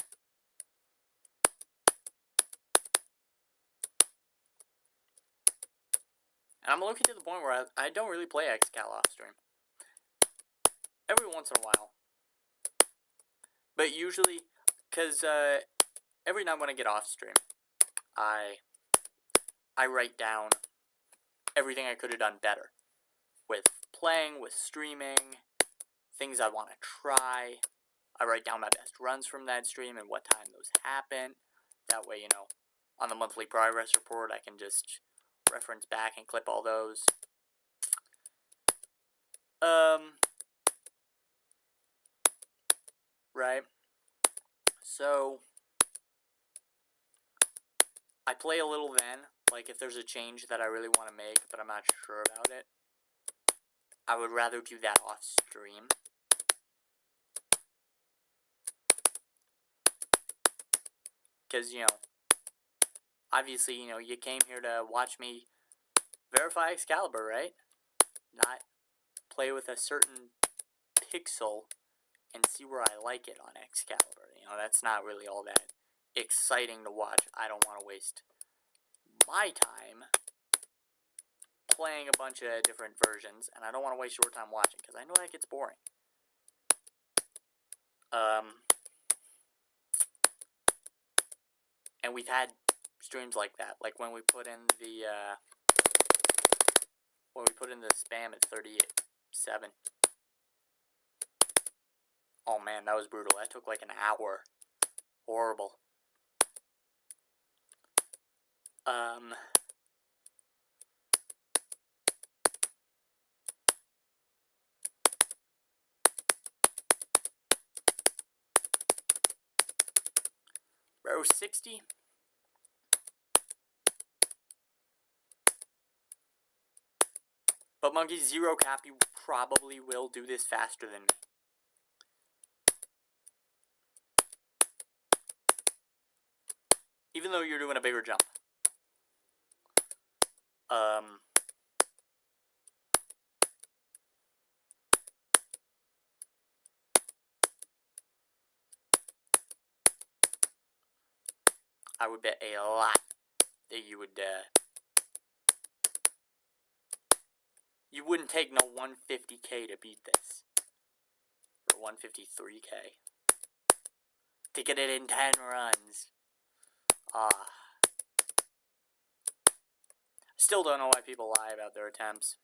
And I'm looking to the point where I don't really play EXCAL off stream. Every once in a while. But usually, because every night when I get off stream, I write down everything I could have done better. With playing, with streaming, things I want to try. I write down my best runs from that stream and what time those happen. That way, on the monthly progress report, I can just reference back and clip all those. Right? So, I play a little then, like if there's a change that I really want to make, but I'm not sure about it. I would rather do that off stream. Because, you know, obviously, you know, you came here to watch me verify Excalibur, right? Not play with a certain pixel and see where I like it on Excalibur. You know, that's not really all that exciting to watch. I don't want to waste my time playing a bunch of different versions, and I don't want to waste your time watching, because I know that gets boring. And we've had streams like that, like when we put in the spam at 38.7. Oh man, that was brutal. That took like an hour. Horrible. Row 60. But Monkey Zero Cap, you probably will do this faster than me. Even though you're doing a bigger jump. I would bet a lot that you would, you wouldn't take no 150k to beat this. Or 153k. To get it in 10 runs. Still don't know why people lie about their attempts.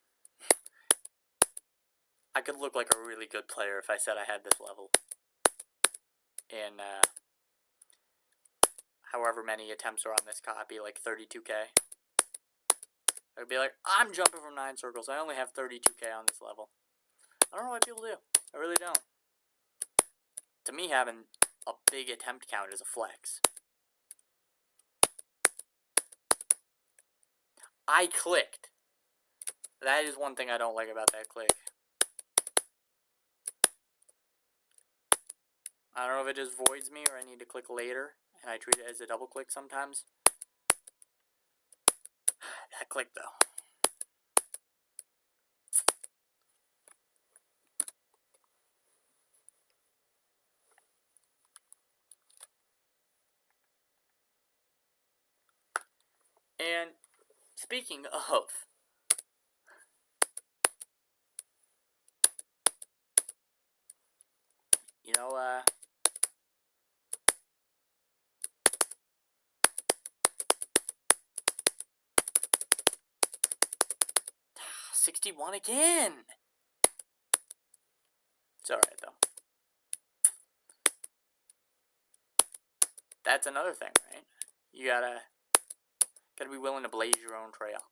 I could look like a really good player if I said I had this level. In, however many attempts are on this copy, like 32k. I would be like, I'm jumping from 9 circles. I only have 32k on this level. I don't know why people do. I really don't. To me, having a big attempt count is a flex. I clicked. That is one thing I don't like about that click. I don't know if it just voids me or I need to click later, and I treat it as a double click sometimes. That click, though. And speaking of, you know, 61 again. It's alright, though. That's another thing, right? You gotta be willing to blaze your own trail.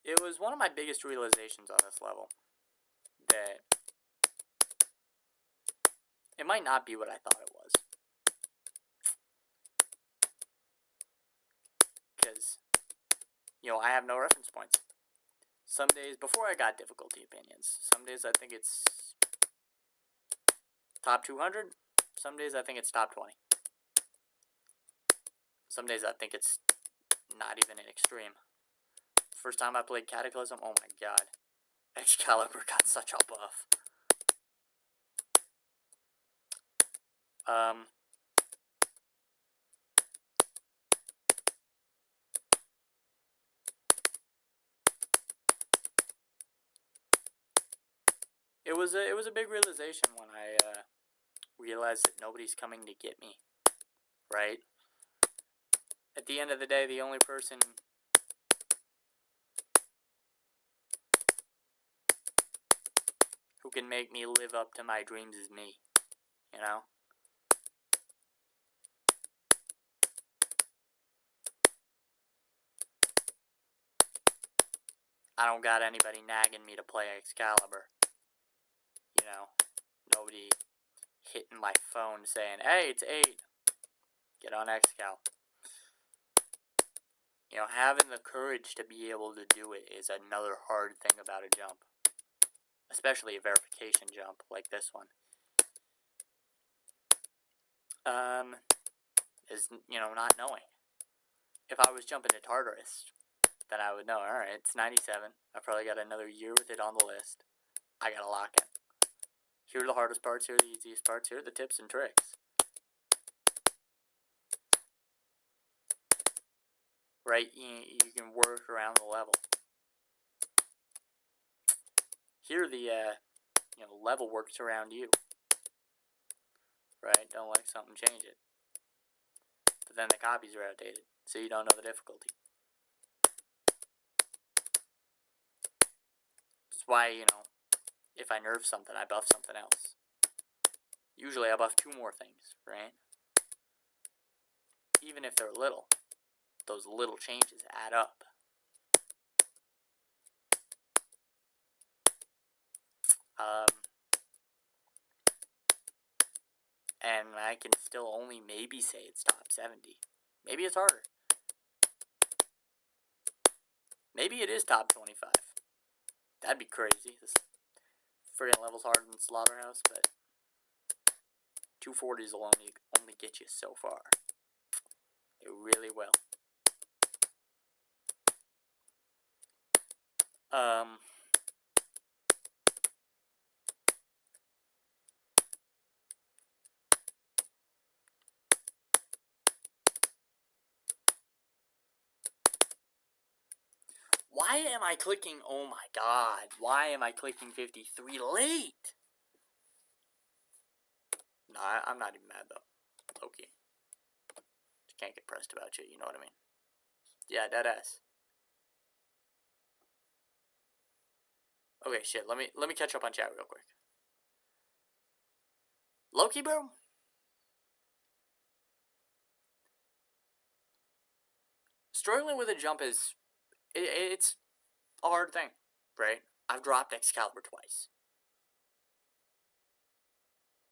It was one of my biggest realizations on this level that it might not be what I thought it was. Because, you know, I have no reference points. Some days, before I got difficulty opinions, some days I think it's top 200. Some days I think it's top 20. Some days I think it's not even an extreme. First time I played Cataclysm, oh my god. Excalibur got such a buff. It was a big realization when I realized that nobody's coming to get me, right? At the end of the day, the only person who can make me live up to my dreams is me, you know? I don't got anybody nagging me to play Excalibur. You know, nobody hitting my phone saying, hey, it's 8. Get on EXCAL. You know, having the courage to be able to do it is another hard thing about a jump. especially a verification jump like this one, is, not knowing. If I was jumping to Tartarus, then I would know, alright, it's 97. I probably got another year with it on the list. I gotta lock it. Here are the hardest parts, here are the easiest parts, here are the tips and tricks. Right? You can work around the level. Here the, level works around you. Right? Don't like something, change it. But then the copies are outdated, so you don't know the difficulty. That's why, if I nerf something, I buff something else. Usually I buff 2 more things, right? Even if they're little, those little changes add up. And I can still only maybe say it's top 70. Maybe it's harder. Maybe it is top 25. That'd be crazy. This friggin' level's harder than Slaughterhouse, but 240s will only get you so far. They really will. Why am I clicking, oh my god, why am I clicking 53 late? No, I'm not even mad though. Okay. Just can't get pressed about shit, you know what I mean? Yeah, deadass. Okay, shit, let me catch up on chat real quick. Loki, bro? Struggling with a jump is, it's a hard thing, right? I've dropped Excalibur twice.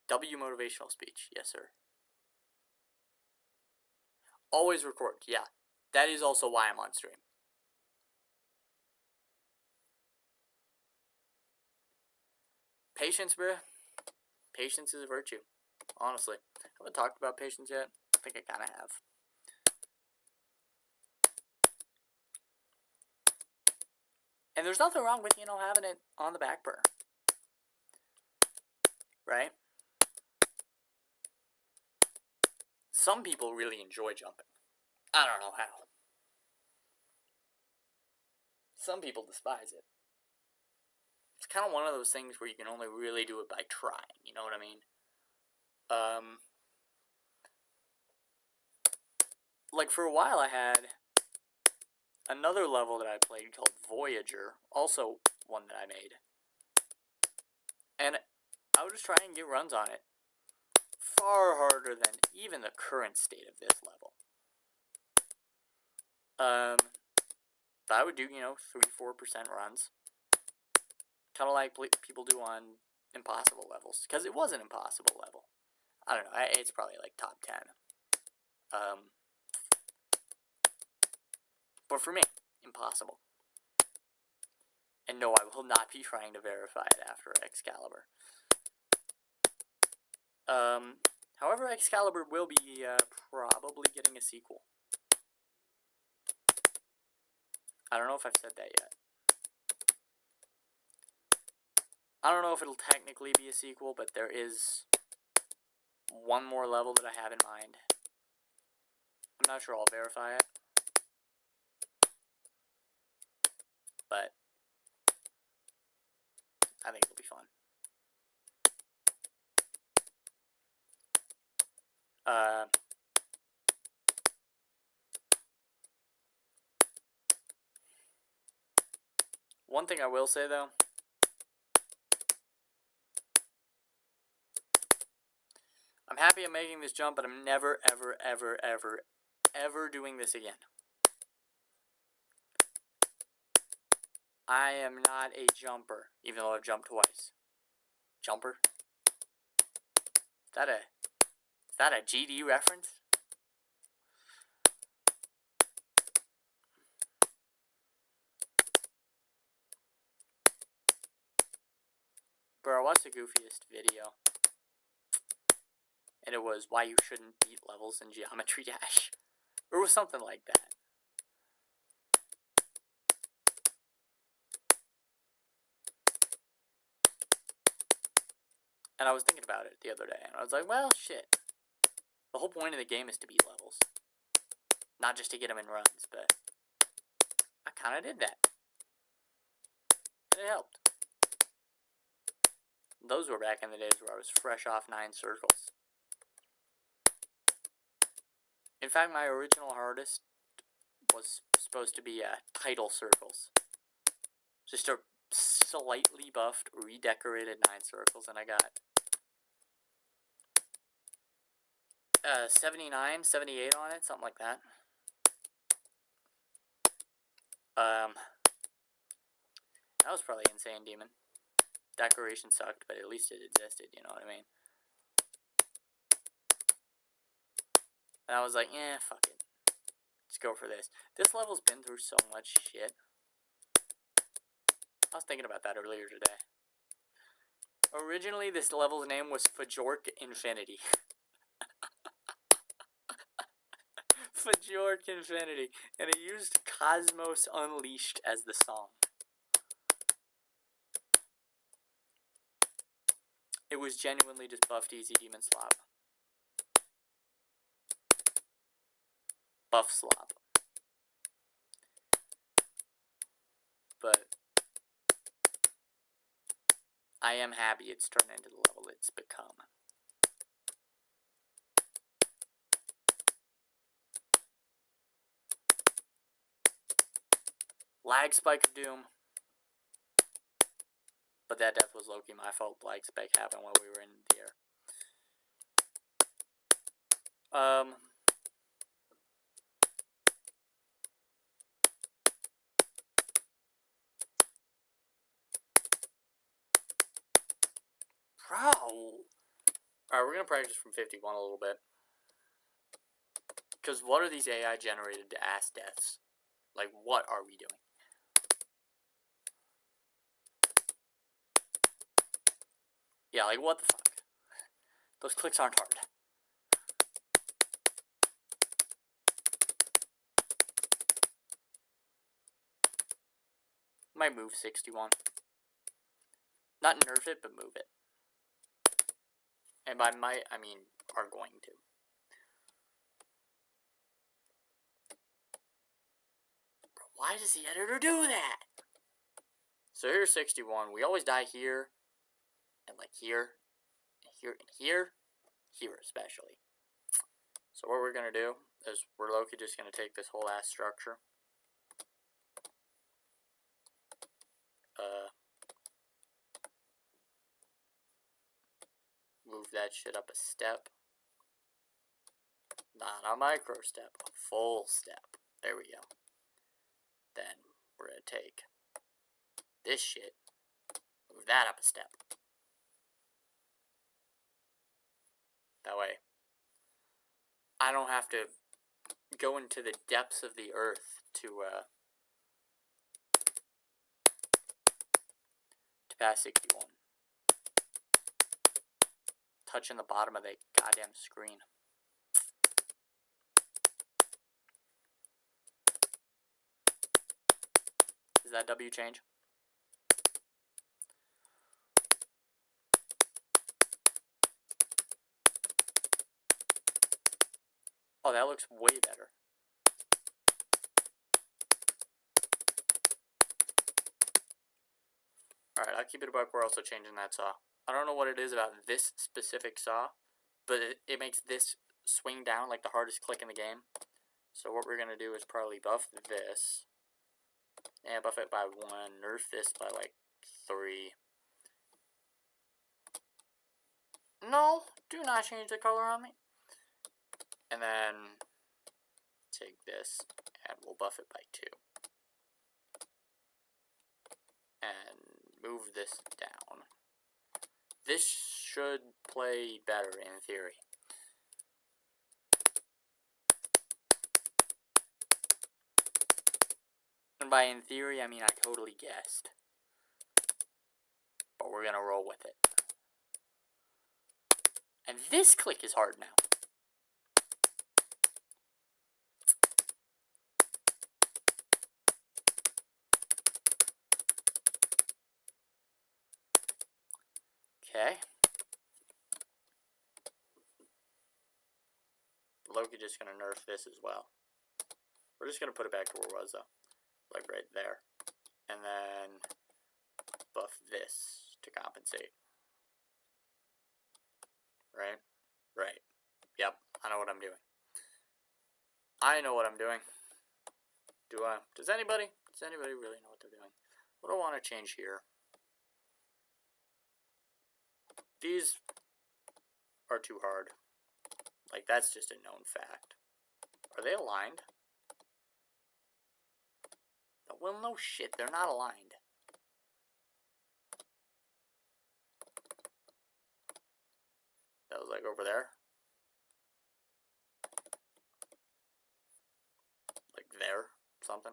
W motivational speech, yes sir. Always record, yeah. That is also why I'm on stream. Patience, bruh. Patience is a virtue, honestly. Haven't talked about patience yet. I think I kind of have. And there's nothing wrong with, having it on the back burner. Right? Some people really enjoy jumping. I don't know how. Some people despise it. It's kind of one of those things where you can only really do it by trying, you know what I mean? Like for a while I had another level that I played called Voyager, also one that I made. And I would just try and get runs on it. Far harder than even the current state of this level. I would do, 3-4% runs. Kind of like people do on impossible levels. Because it was an impossible level. I don't know, it's probably like top 10. But for me, impossible. And no, I will not be trying to verify it after Excalibur. However, Excalibur will be probably getting a sequel. I don't know if I've said that yet. I don't know if it'll technically be a sequel, but there is one more level that I have in mind. I'm not sure I'll verify it. But I think it'll be fun. One thing I will say though, I'm happy I'm making this jump, but I'm never, ever, ever, ever, ever doing this again. I am not a jumper, even though I've jumped twice. Jumper? Is that a GD reference? watched the goofiest video, and it was why you shouldn't beat levels in Geometry Dash. Or it was something like that. And I was thinking about it the other day, and I was like, well, shit. The whole point of the game is to beat levels. Not just to get them in runs, but I kind of did that. And it helped. Those were back in the days where I was fresh off 9 circles. In fact, my original hardest was supposed to be title circles. Just a slightly buffed, redecorated 9 circles, and I got 79, 78 on it, something like that. That was probably insane, Demon. Decoration sucked, but at least it existed, you know what I mean? And I was like, fuck it. Let's go for this. This level's been through so much shit. I was thinking about that earlier today. Originally, this level's name was Fajork Infinity. Fajork Infinity. And it used Cosmos Unleashed as the song. It was genuinely just buffed easy demon slop. Buff slop. But I am happy it's turned into the level it's become. Lag spike of doom. But that death was low-key my fault. Lag spike happened while we were in the air. Bro! Alright, we're gonna practice from 51 a little bit. Because what are these AI-generated ass deaths? Like, what are we doing? Yeah, like, what the fuck? Those clicks aren't hard. Might move 61. Not nerf it, but move it. And by might, I mean are going to. Bro, why does the editor do that? So here's 61. We always die here. And like here. And here. And here. Here especially. So what we're going to do is we're low-key just going to take this whole ass structure. Move that shit up a step. Not a micro step, a full step. There we go. Then we're going to take this shit, move that up a step. That way, I don't have to go into the depths of the earth to pass 61. Touching the bottom of the goddamn screen. Does that W change? Oh, that looks way better. Alright, I'll keep it a buck. We're also changing that saw. I don't know what it is about this specific saw, but it makes this swing down like the hardest click in the game. So what we're going to do is probably buff this. And buff it by 1. Nerf this by like 3. No, do not change the color on me. And then take this and we'll buff it by 2. And move this down. This should play better in theory. And by in theory, I mean I totally guessed. But we're gonna roll with it. And this click is hard now. Okay. Loki just gonna nerf this as well. We're just gonna put it back to where it was though. Like right there. And then buff this to compensate. Right? Right. Yep, I know what I'm doing. I know what I'm doing. Does anybody really know what they're doing? What do I want to change here? These are too hard. Like, that's just a known fact. Are they aligned? Well, no shit, they're not aligned. That was like over there. Like there, something.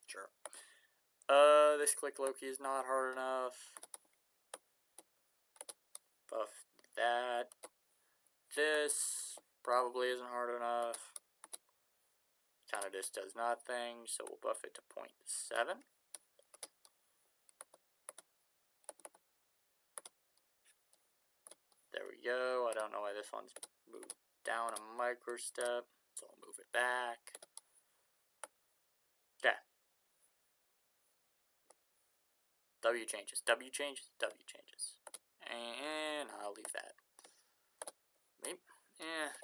Sure. This click Loki is not hard enough. Buff that. This probably isn't hard enough. Kind of just does nothing, so we'll buff it to 0.7. There we go. I don't know why this one's moved down a micro step, so I'll move it back. Okay. W changes, W changes, W changes. And I'll leave that. Maybe,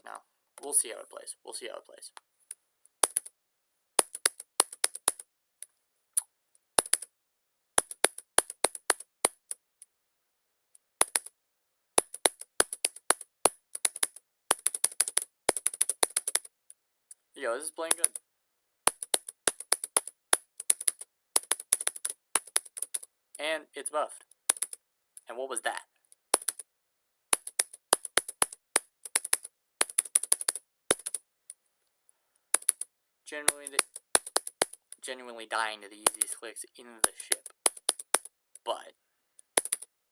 no. We'll see how it plays. We'll see how it plays. Yo, this is playing good. And it's buffed. And what was that? Genuinely dying to the easiest clicks in the ship. But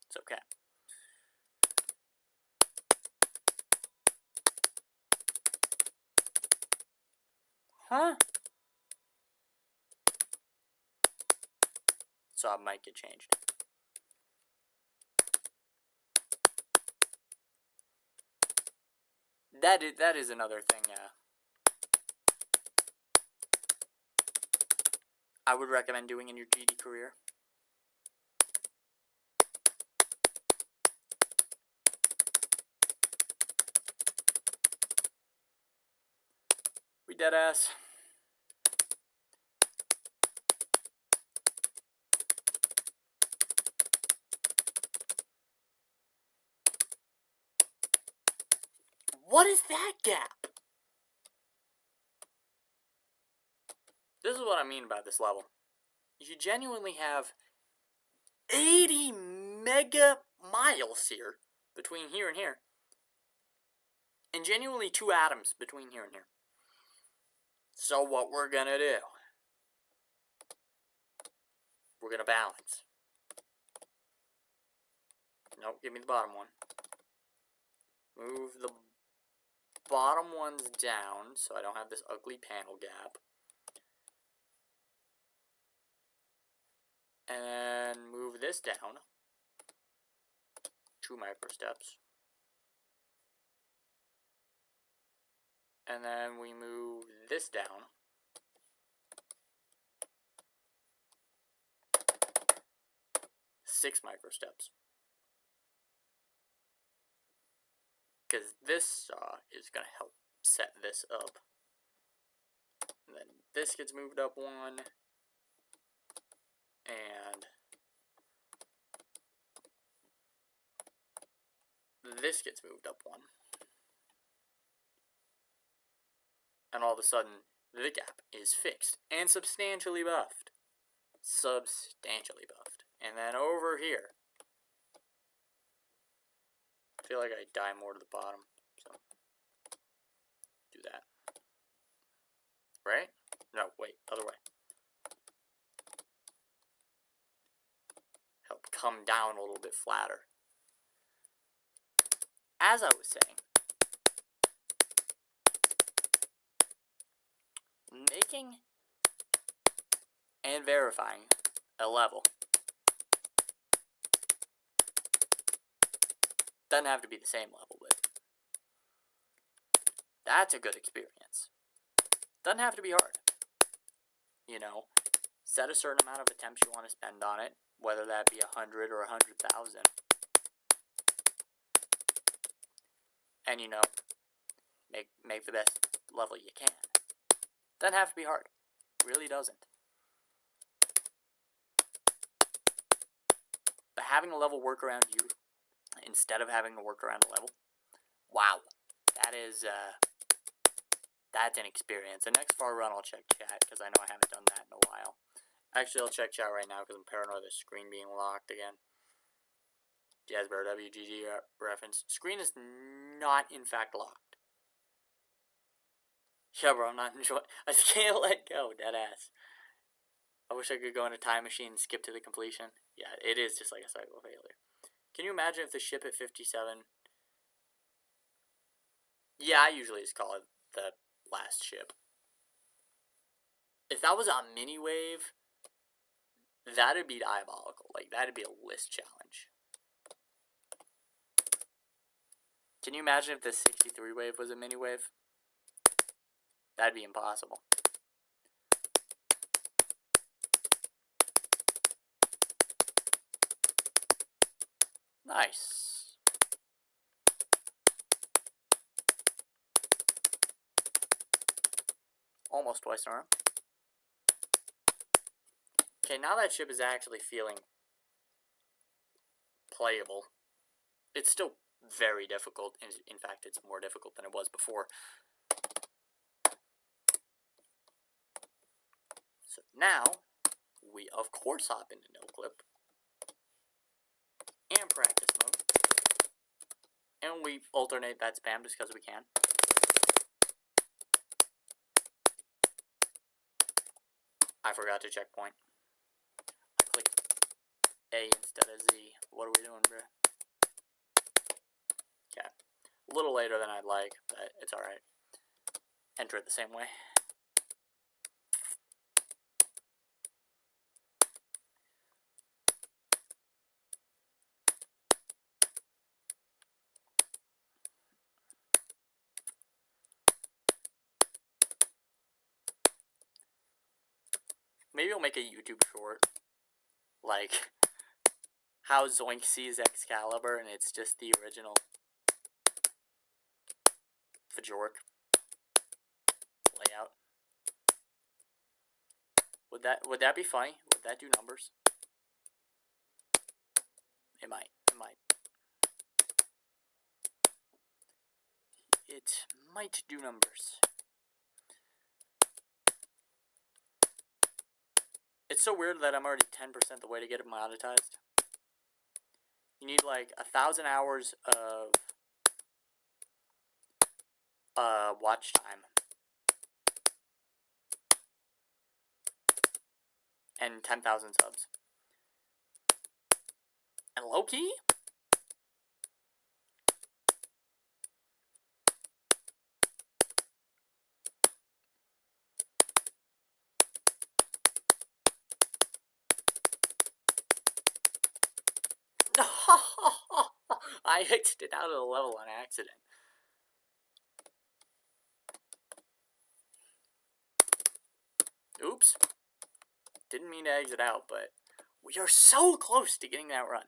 it's okay. Huh? So I might get changed. That is another thing, I would recommend doing in your GD career. We dead ass. What is that gap? This is what I mean by this level. You genuinely have 80 mega miles here between here and here. And genuinely 2 atoms between here and here. So what we're gonna do, we're gonna balance. Nope, give me the bottom one. Move the bottom ones down so I don't have this ugly panel gap. And then move this down 2 microsteps. And then we move this down 6 microsteps. Because this saw is going to help set this up. And then this gets moved up 1. And this gets moved up 1. And all of a sudden, the gap is fixed and substantially buffed. Substantially buffed. And then over here, I feel like I die more to the bottom, so do that. Right? No, wait, other way. Help come down a little bit flatter. as I was saying, making and verifying a level doesn't have to be the same level, but that's a good experience. Doesn't have to be hard. You know, set a certain amount of attempts you want to spend on it, whether that be 100 or 100,000. And, you know, make the best level you can. Doesn't have to be hard. Really doesn't. But having a level work around you instead of having to work around a level, wow, that is that's an experience. The next far run I'll check chat because I know I haven't done that in a while. Actually, I'll check chat right now because I'm paranoid of the screen being locked again. Jazzbear WGG reference. Screen is not in fact locked. Yeah, bro, I'm not enjoying. I can't let go, deadass. I wish I could go in a time machine and skip to the completion. Yeah, it is just like a cycle failure. Can you imagine if the ship at 57? Yeah, I usually just call it the last ship. If that was a mini wave, that'd be diabolical. Like, that'd be a list challenge. Can you imagine if the 63 wave was a mini wave? That'd be impossible. Nice. Almost twice in a row. Okay, now that ship is actually feeling playable. It's still very difficult. In fact, it's more difficult than it was before. So now, we of course hop into no clip and practice mode. And we alternate that spam just because we can. I forgot to checkpoint. I clicked A instead of Z. What are we doing, bro? Okay. A little later than I'd like, but it's alright. Enter it the same way. Maybe I'll make a YouTube short, like how Zoink sees Excalibur, and it's just the original Fjork layout. Would that be funny? Would that do numbers? It might. It might. It might do numbers. It's so weird that I'm already 10% the way to get it monetized. You need like 1,000 hours of watch time and 10,000 subs. And low-key, I exited out of the level on accident. Oops. Didn't mean to exit out, but we are so close to getting that run.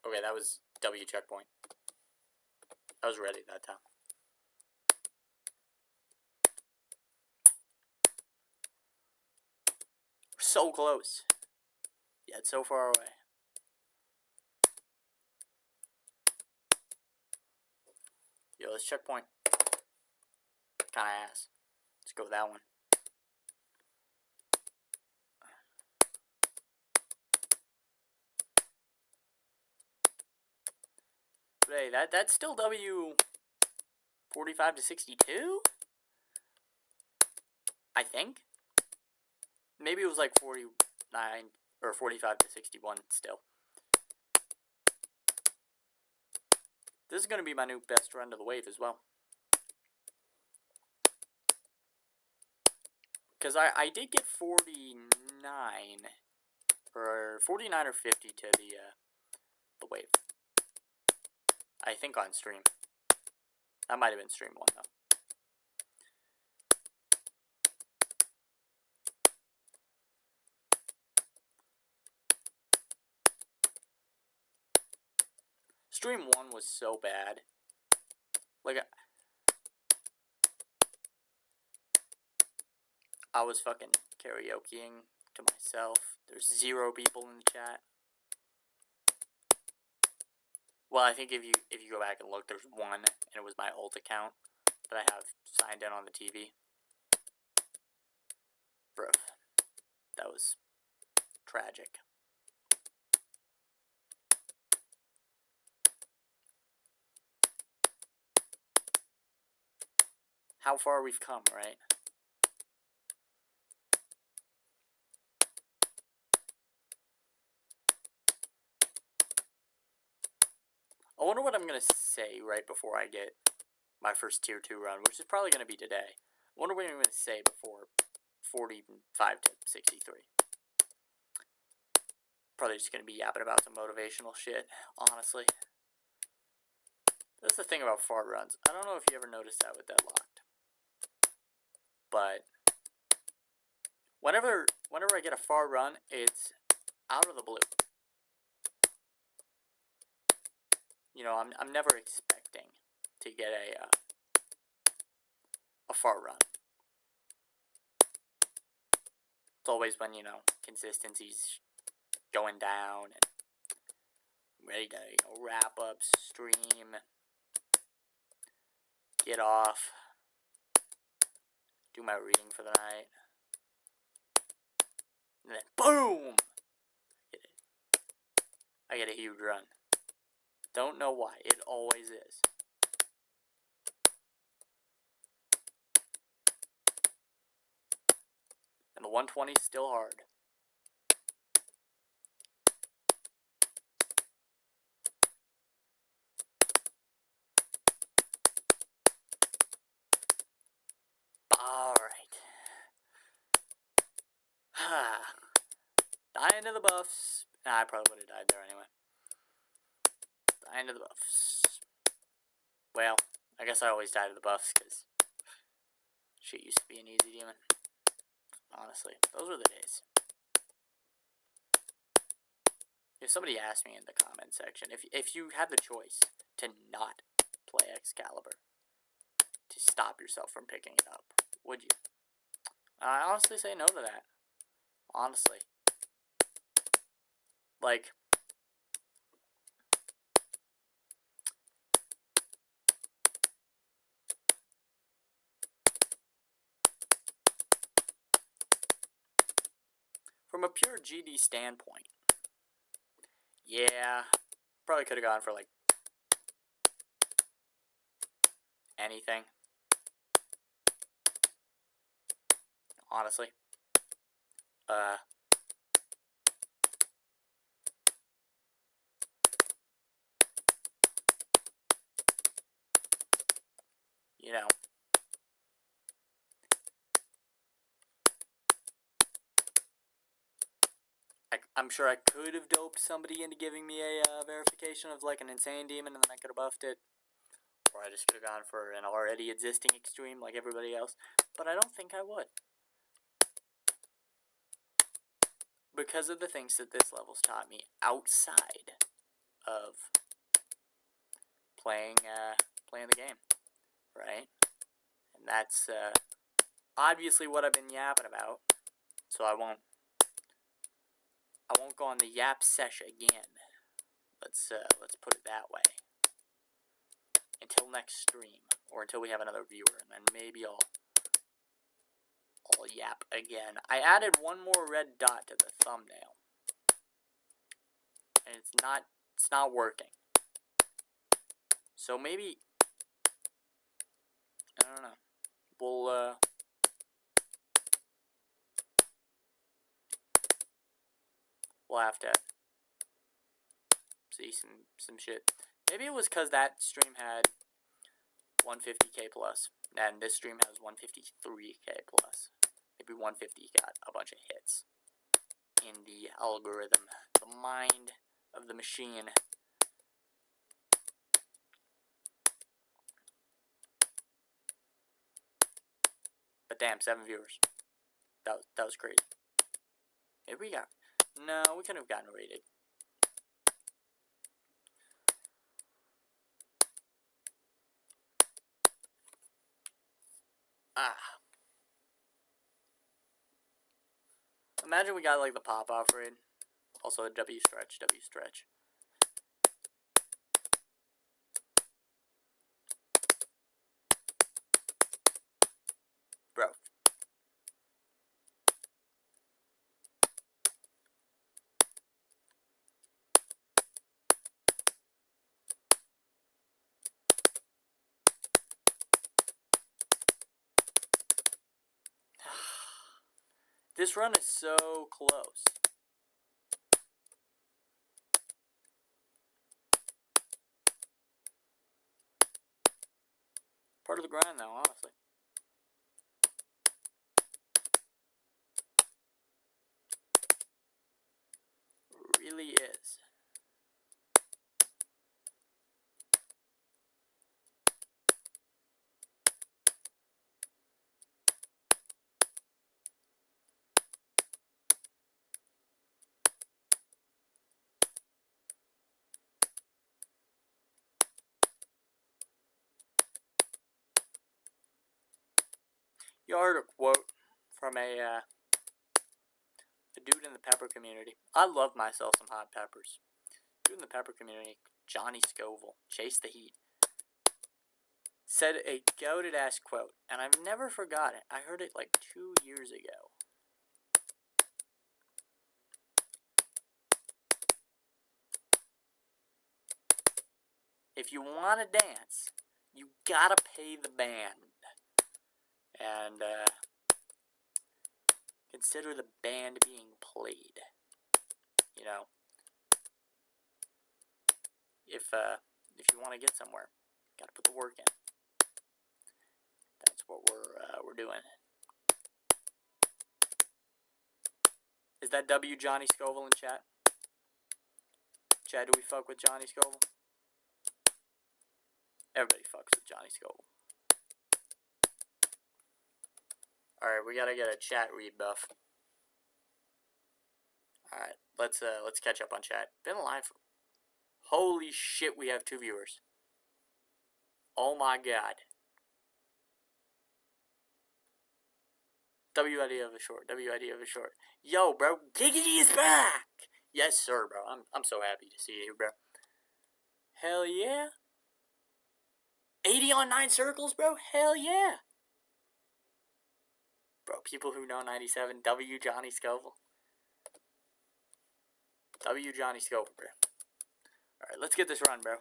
Okay, that was W checkpoint. I was ready that time. We're so close, yet so far away. Yo, this checkpoint kinda ass. Let's go with that one. But hey, that's still W 45 to 62? I think. Maybe it was like 49 Or 45 to 61 still. This is going to be my new best run to the wave as well. Because I did get 49 or 49 or 50 to the wave. I think on stream. That might have been stream 1 though. Stream 1 was so bad. Like, I was fucking karaokeing to myself. There's 0 people in the chat. Well, I think if you go back and look, there's 1, and it was my old account that I have signed in on the TV. Bro, that was tragic. How far we've come, right? I wonder what I'm going to say right before I get my first tier 2 run, which is probably going to be today. I wonder what I'm going to say before 45 to 63. Probably just going to be yapping about some motivational shit, honestly. That's the thing about far runs. I don't know if you ever noticed that with Deadlocked. But whenever I get a far run, it's out of the blue. You know, I'm never expecting to get a far run. It's always when, you know, consistency's going down and I'm ready to, you know, wrap up, stream, get off, do my reading for the night, and then boom! I get a huge run. Don't know why. It always is. And the 120 is still hard. Alright. Dying to the buffs. Nah, I probably would have died there anyway. Dying to the buffs. Well, I guess I always die to the buffs because shit used to be an easy demon. Honestly, those were the days. If somebody asked me in the comment section, if you had the choice to not play Excalibur, to stop yourself from picking it up, would you? I honestly say no to that. Honestly. Like, from a pure GD standpoint, yeah, probably could have gone for like anything. Honestly. You know. I'm sure I could have doped somebody into giving me a verification of like an insane demon and then I could have buffed it. Or I just could have gone for an already existing extreme like everybody else. But I don't think I would. Because of the things that this level's taught me outside of playing the game. Right? And that's obviously what I've been yapping about. So I won't go on the yap sesh again. Let's put it that way. Until next stream, or until we have another viewer, and then maybe I'll yap again. I added one more red dot to the thumbnail, and it's not working. So maybe I don't know. We'll have to see some shit. Maybe it was because that stream had 150k plus, and this stream has 153k plus. Maybe 150 got a bunch of hits in the algorithm, the mind of the machine. But damn, 7 viewers. That was crazy. Maybe we got... No, we couldn't have gotten rated. Imagine we got like the pop-off raid. Also a W stretch. Bro. This run is so close. Part of the grind though, honestly. Really is. You heard a quote from a dude in the pepper community. I love myself some hot peppers. Dude in the pepper community, Johnny Scoville, Chase the Heat, said a goated ass quote, and I've never forgot it. I heard it like 2 years ago. If you want to dance, you gotta pay the band. And consider the band being played. You know, if you want to get somewhere, you gotta put the work in. That's what we're doing. Is that W Johnny Scoville in chat? Chat, do we fuck with Johnny Scoville? Everybody fucks with Johnny Scoville. Alright, we gotta get a chat rebuff. Alright, let's catch up on chat. Been alive for... Holy shit, we have 2 viewers. Oh my god. WID of a short. Yo, bro, Giggity is back! Yes, sir, bro. I'm so happy to see you, bro. Hell yeah. 80 on 9 circles, bro? Hell yeah. Bro, people who know 97, W Johnny Scoville. W Johnny Scoville, bro. Alright, let's get this run, bro.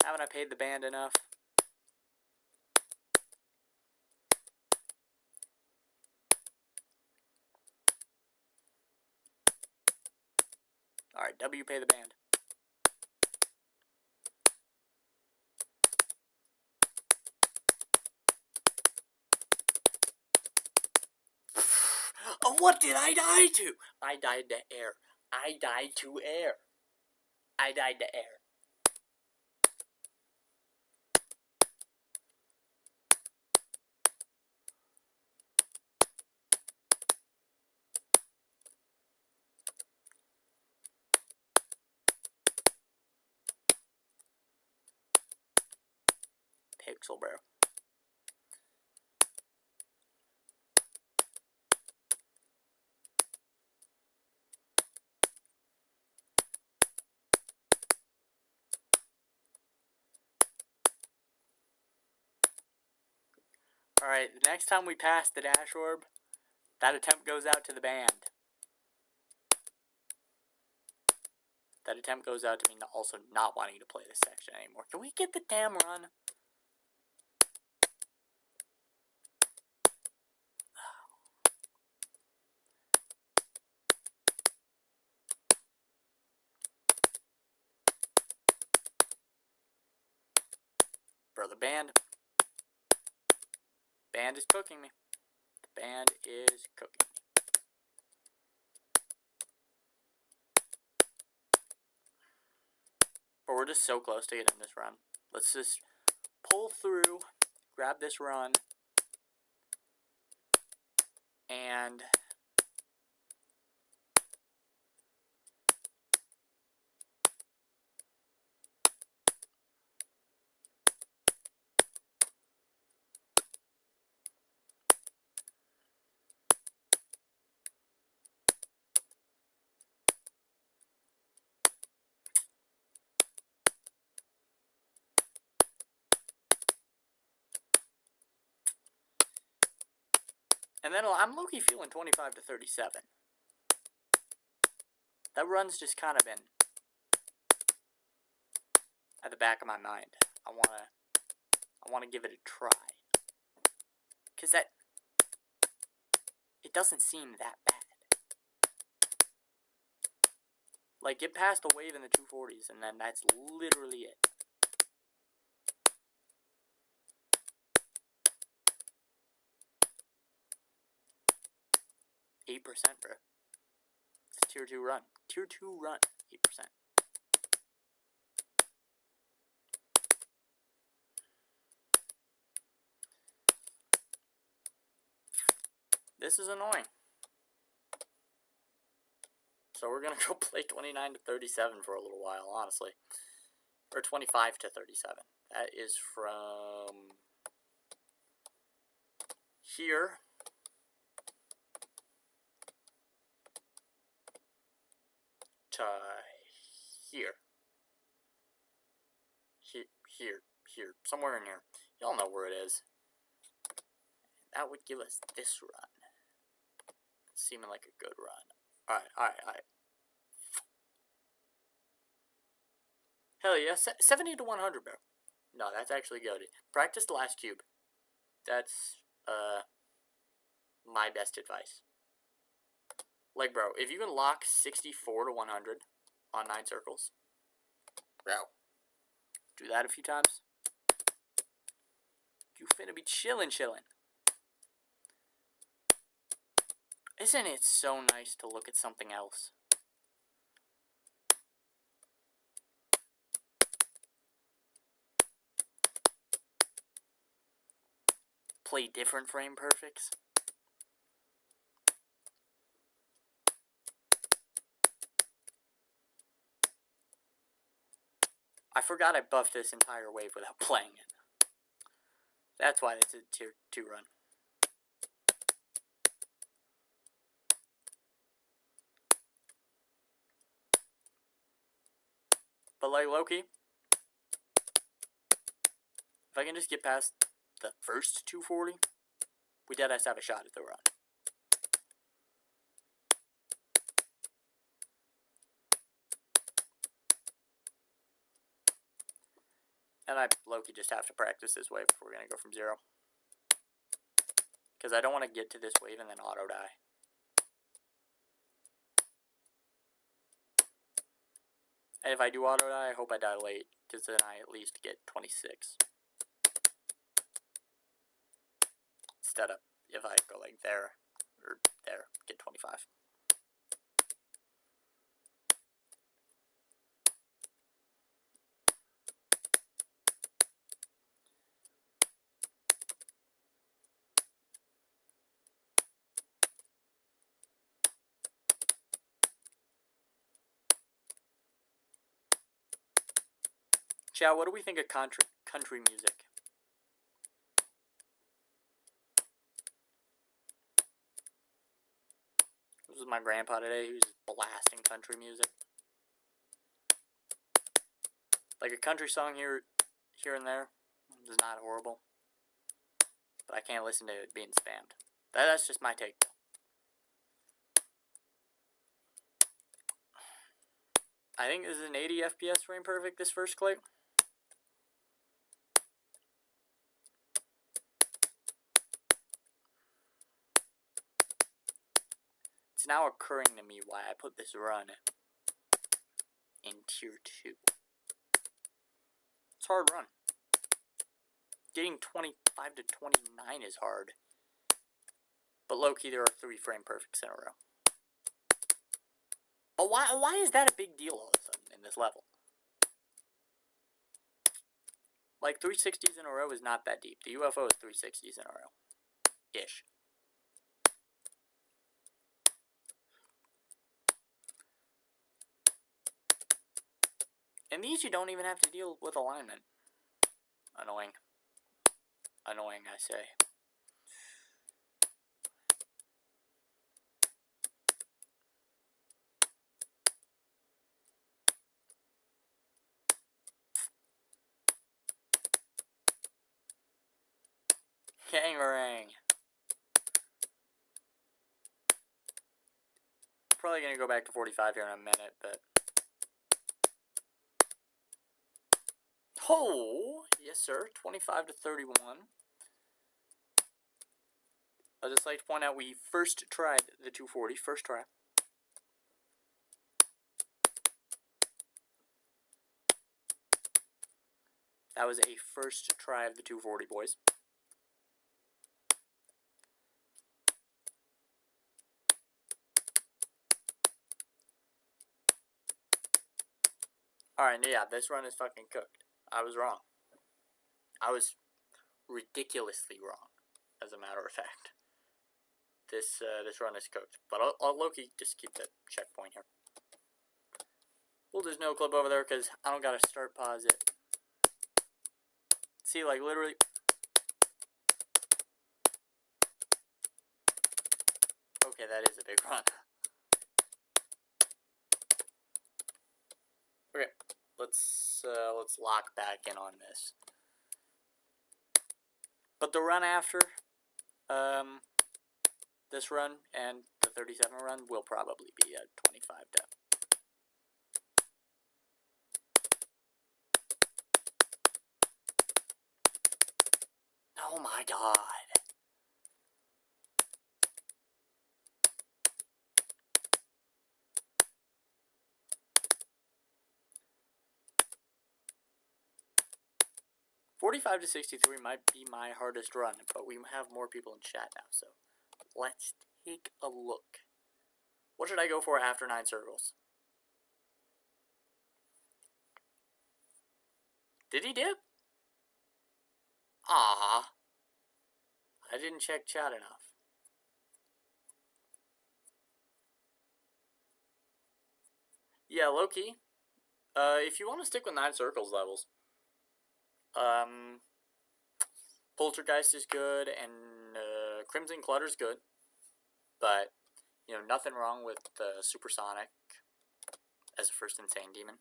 Haven't I paid the band enough? Alright, W, pay the band. Oh, what did I die to? I died to air. I died to air. I died to air. Pixel, bro. Alright, the next time we pass the dash orb, that attempt goes out to the band. That attempt goes out to me also not wanting to play this section anymore. Can we get the damn run? the band is cooking me. The band is cooking me. But we're just so close to getting this run. Let's just pull through, grab this run, and then I'm low-key feeling 25 to 37. That run's just kind of been at the back of my mind. I wanna give it a try. 'Cause it doesn't seem that bad. Like, get past the wave in the 240s, and then that's literally it. %, bro. It's a tier 2 run. Tier 2 run, 8%. This is annoying. So we're going to go play 29 to 37 for a little while, honestly. Or 25 to 37. That is from here to here. Here. Somewhere in here. Y'all know where it is. That would give us this run. Seeming like a good run. Alright. Hell yeah, 70 to 100, bro. No, that's actually good. Practice the last cube. That's, my best advice. Like, bro, if you can lock 64 to 100 on 9 circles, bro, do that a few times. You finna be chillin'. Isn't it so nice to look at something else? Play different frame perfects. I forgot I buffed this entire wave without playing it. That's why it's a tier 2 run. But like Loki, if I can just get past the first 240, we deadass have a shot at the run. And I low-key just have to practice this wave if we're going to go from 0. Because I don't want to get to this wave and then auto-die. And if I do auto-die, I hope I die late. Because then I at least get 26. Instead of if I go like there, or there, get 25. Chow, what do we think of country music? This was my grandpa today, he was blasting country music. Like a country song here and there is not horrible. But I can't listen to it being spammed. That's just my take. I think this is an 80 FPS frame perfect, this first click. It's now occurring to me why I put this run in tier 2. It's a hard run. getting 25 to 29 is hard. But low-key, there are 3 frame perfects in a row. But why is that a big deal all of a sudden in this level? Like, 360s in a row is not that deep. The UFO is 360s in a row. Ish. And these you don't even have to deal with alignment. Annoying. Annoying, I say. Kangarang. Probably gonna go back to 45 here in a minute, but... Oh, yes sir, 25 to 31. I'd just like to point out we first tried the 240, first try. That was a first try of the 240, boys. Alright, yeah, this run is fucking cooked. I was wrong. I was ridiculously wrong, as a matter of fact. This run is cooked. But I'll low-key just keep the checkpoint here. We'll just no clip over there because I don't gotta start pause it. See, like, literally... Okay, that is a big run. Okay, let's lock back in on this. But the run after, this run and the 37 run will probably be at 25 to. Oh my god. $45 to 63 might be my hardest run, but we have more people in chat now, so let's take a look. What should I go for after 9 circles? Did he dip? Ah, I didn't check chat enough. Yeah, low-key. If you want to stick with 9 circles levels, Poltergeist is good, and Crimson Clutter's good, but, you know, nothing wrong with Supersonic as a first Insane Demon.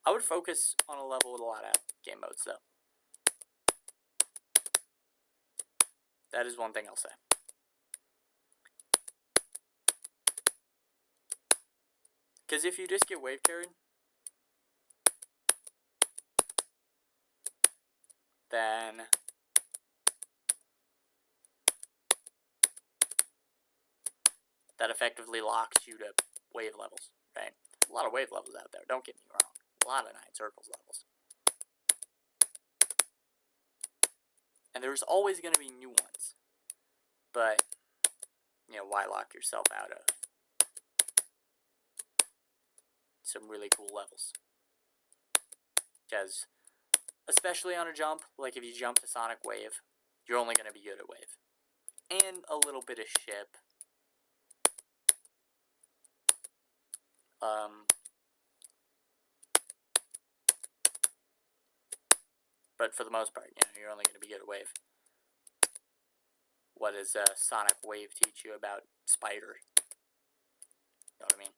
I would focus on a level with a lot of game modes, though. That is one thing I'll say. Because if you just get wave carried, then that effectively locks you to wave levels, right? A lot of wave levels out there, don't get me wrong. A lot of 9 circles levels. And there's always going to be new ones. But, you know, why lock yourself out of some really cool levels? Because, especially on a jump, like if you jump to Sonic Wave, you're only going to be good at Wave. And a little bit of Ship. But for the most part, you know, you're only going to be good at Wave. What does Sonic Wave teach you about Spider? You know what I mean?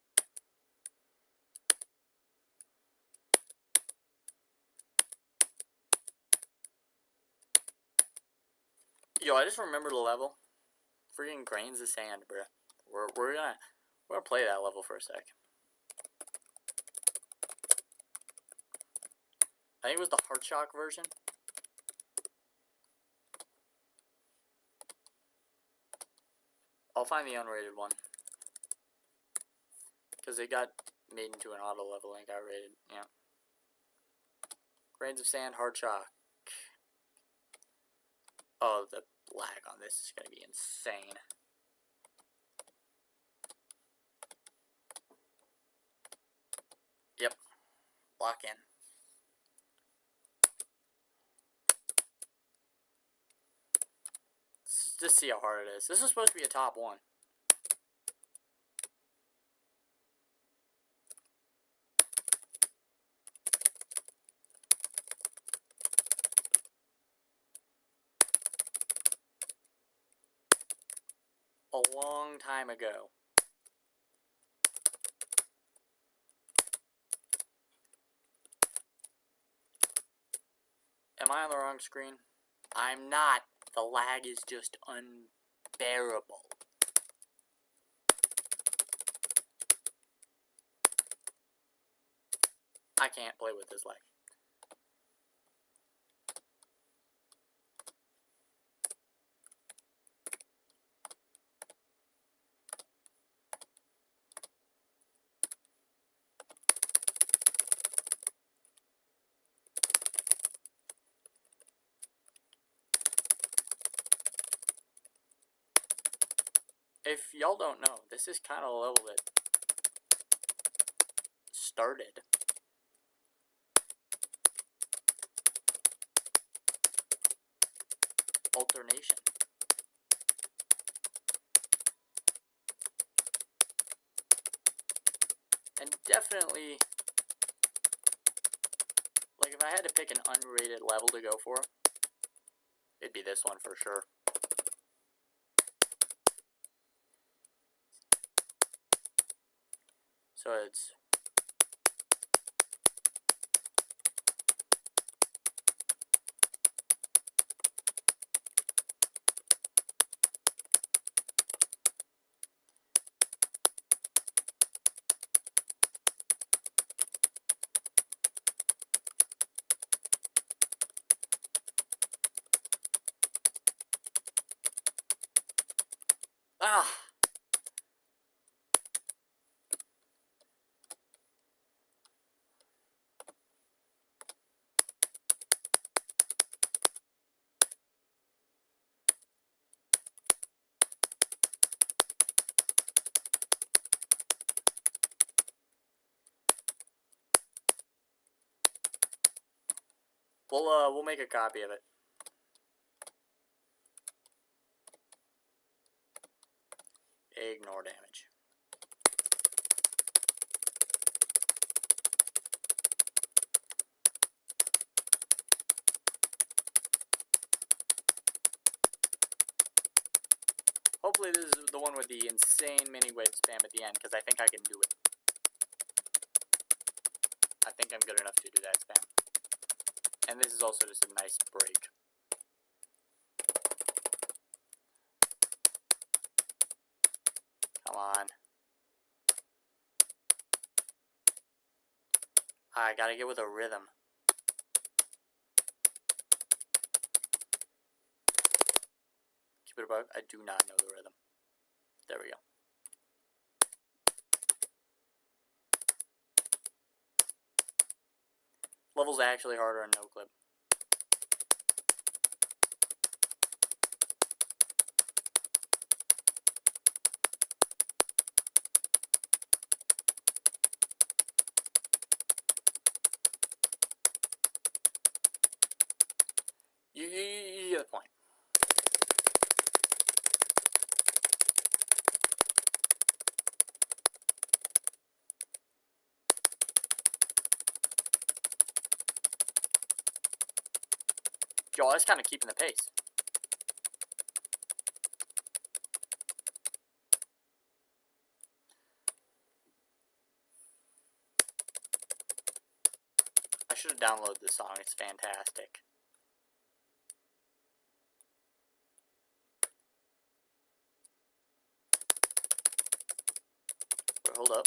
Yo, I just remembered the level. Freaking Grains of Sand, bro. We're gonna play that level for a sec. I think it was the Heart Shock version. I'll find the unrated one. Because it got made into an auto level and got rated, yeah. Grains of sand, hard chalk. Oh, the lag on this is going to be insane. Yep. Lock in. Let's just see how hard it is. This is supposed to be a top one. A long time ago. Am I on the wrong screen? I'm not. The lag is just unbearable. I can't play with this lag. If y'all don't know, this is kind of a level that started. Alternation. And definitely, like if I had to pick an unrated level to go for, it'd be this one for sure. So it's we'll make a copy of it. Ignore damage. Hopefully this is the one with the insane mini wave spam at the end, because I think I can do it. I think I'm good enough to do that spam. And this is also just a nice break. Come on. I gotta get with a rhythm. Keep it above. I do not know the rhythm. There we go. Level's actually harder on no clip. You get the point. Yo, that's kind of keeping the pace. I should have downloaded this song. It's fantastic. Wait, hold up.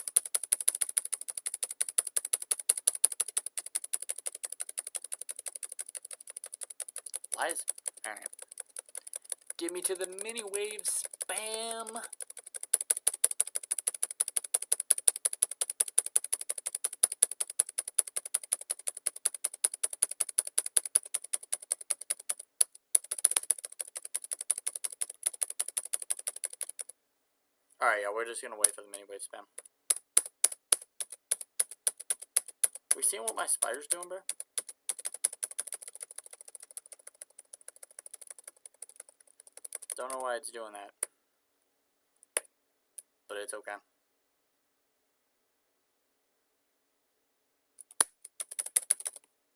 Why is... Alright. Give me to the mini wave spam. Alright, yeah, we're just gonna wait for the mini wave spam. We seeing what my spider's doing, bro? Don't know why it's doing that. But it's okay.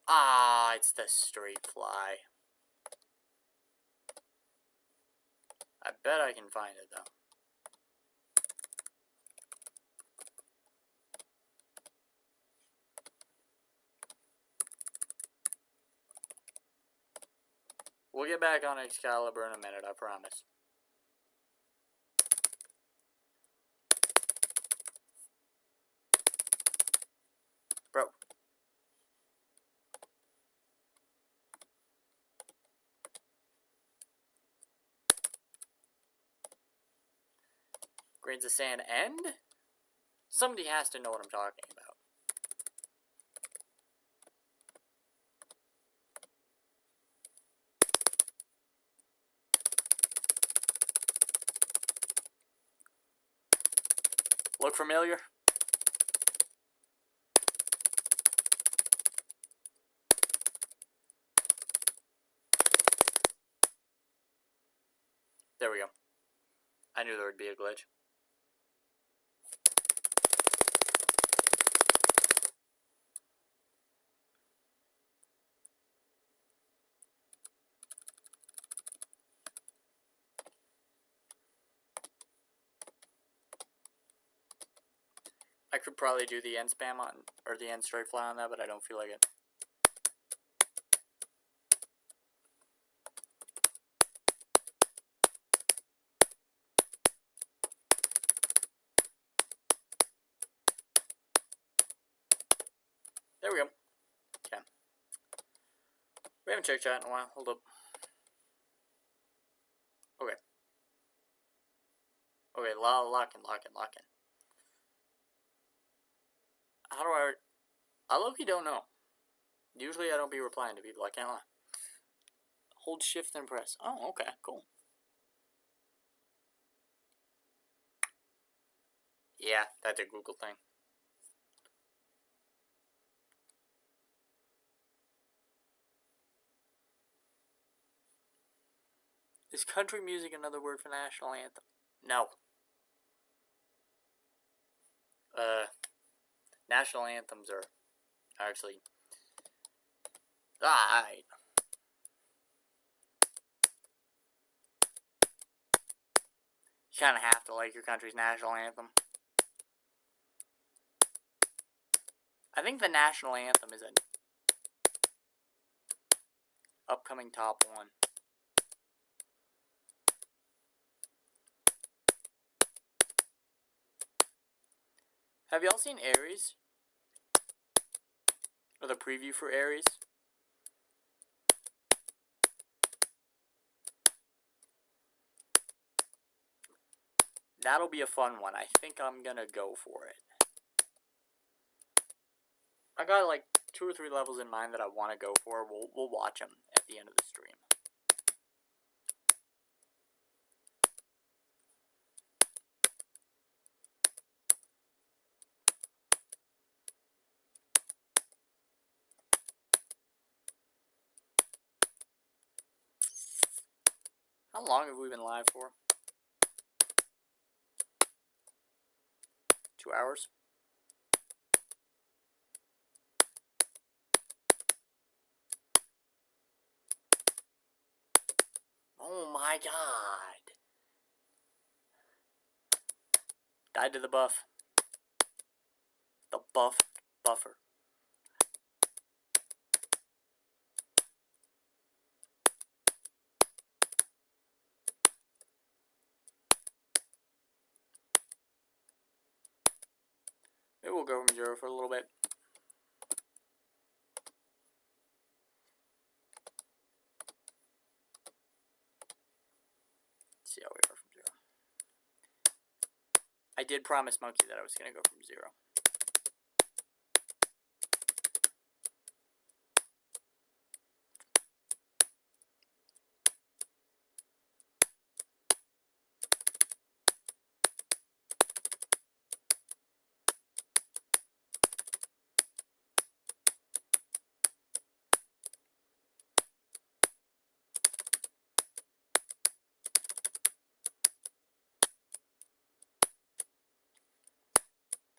Ah, it's the straight fly. I bet I can find it, though. We'll get back on Excalibur in a minute, I promise. Bro. Grains of sand end? Somebody has to know what I'm talking about. Look familiar? There we go. I knew there would be a glitch. I could probably do the end spam on, or the end straight fly on that, but I don't feel like it. There we go. Okay. We haven't checked chat in a while. Hold up. Okay. Okay, lock in. How do I low-key don't know. Usually I don't be replying to people, I can't lie. Hold shift and press. Oh, okay, cool. Yeah, that's a Google thing. Is country music another word for national anthem? No. National anthems are actually... Alright. You kind of have to like your country's national anthem. I think the national anthem is an upcoming top one. Have y'all seen Aries? Or the preview for Aries? That'll be a fun one. I think I'm gonna go for it. I got like 2 or 3 levels in mind that I want to go for. We'll watch them at the end of the stream. How long have we been live for? 2 hours? Oh my god. Died to the buff. The buff buffer. Maybe we'll go from 0 for a little bit. See how we are from 0. I did promise Monkey that I was going to go from 0.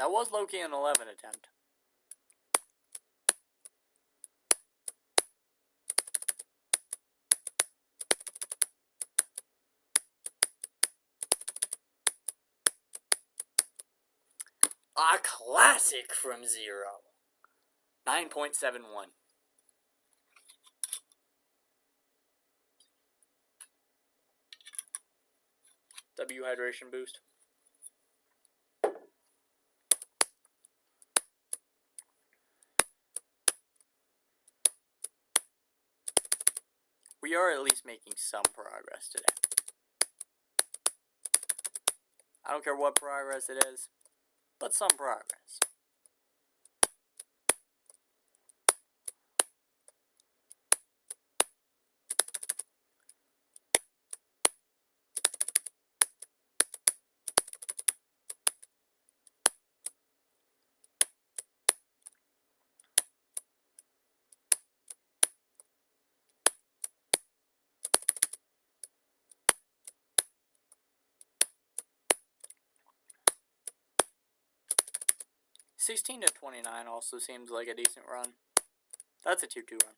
That was low-key an 11 attempt. A classic from zero. 9.71. W hydration boost. We are at least making some progress today. I don't care what progress it is, but some progress. $16 to $29 also seems like a decent run. That's a 2-2 run.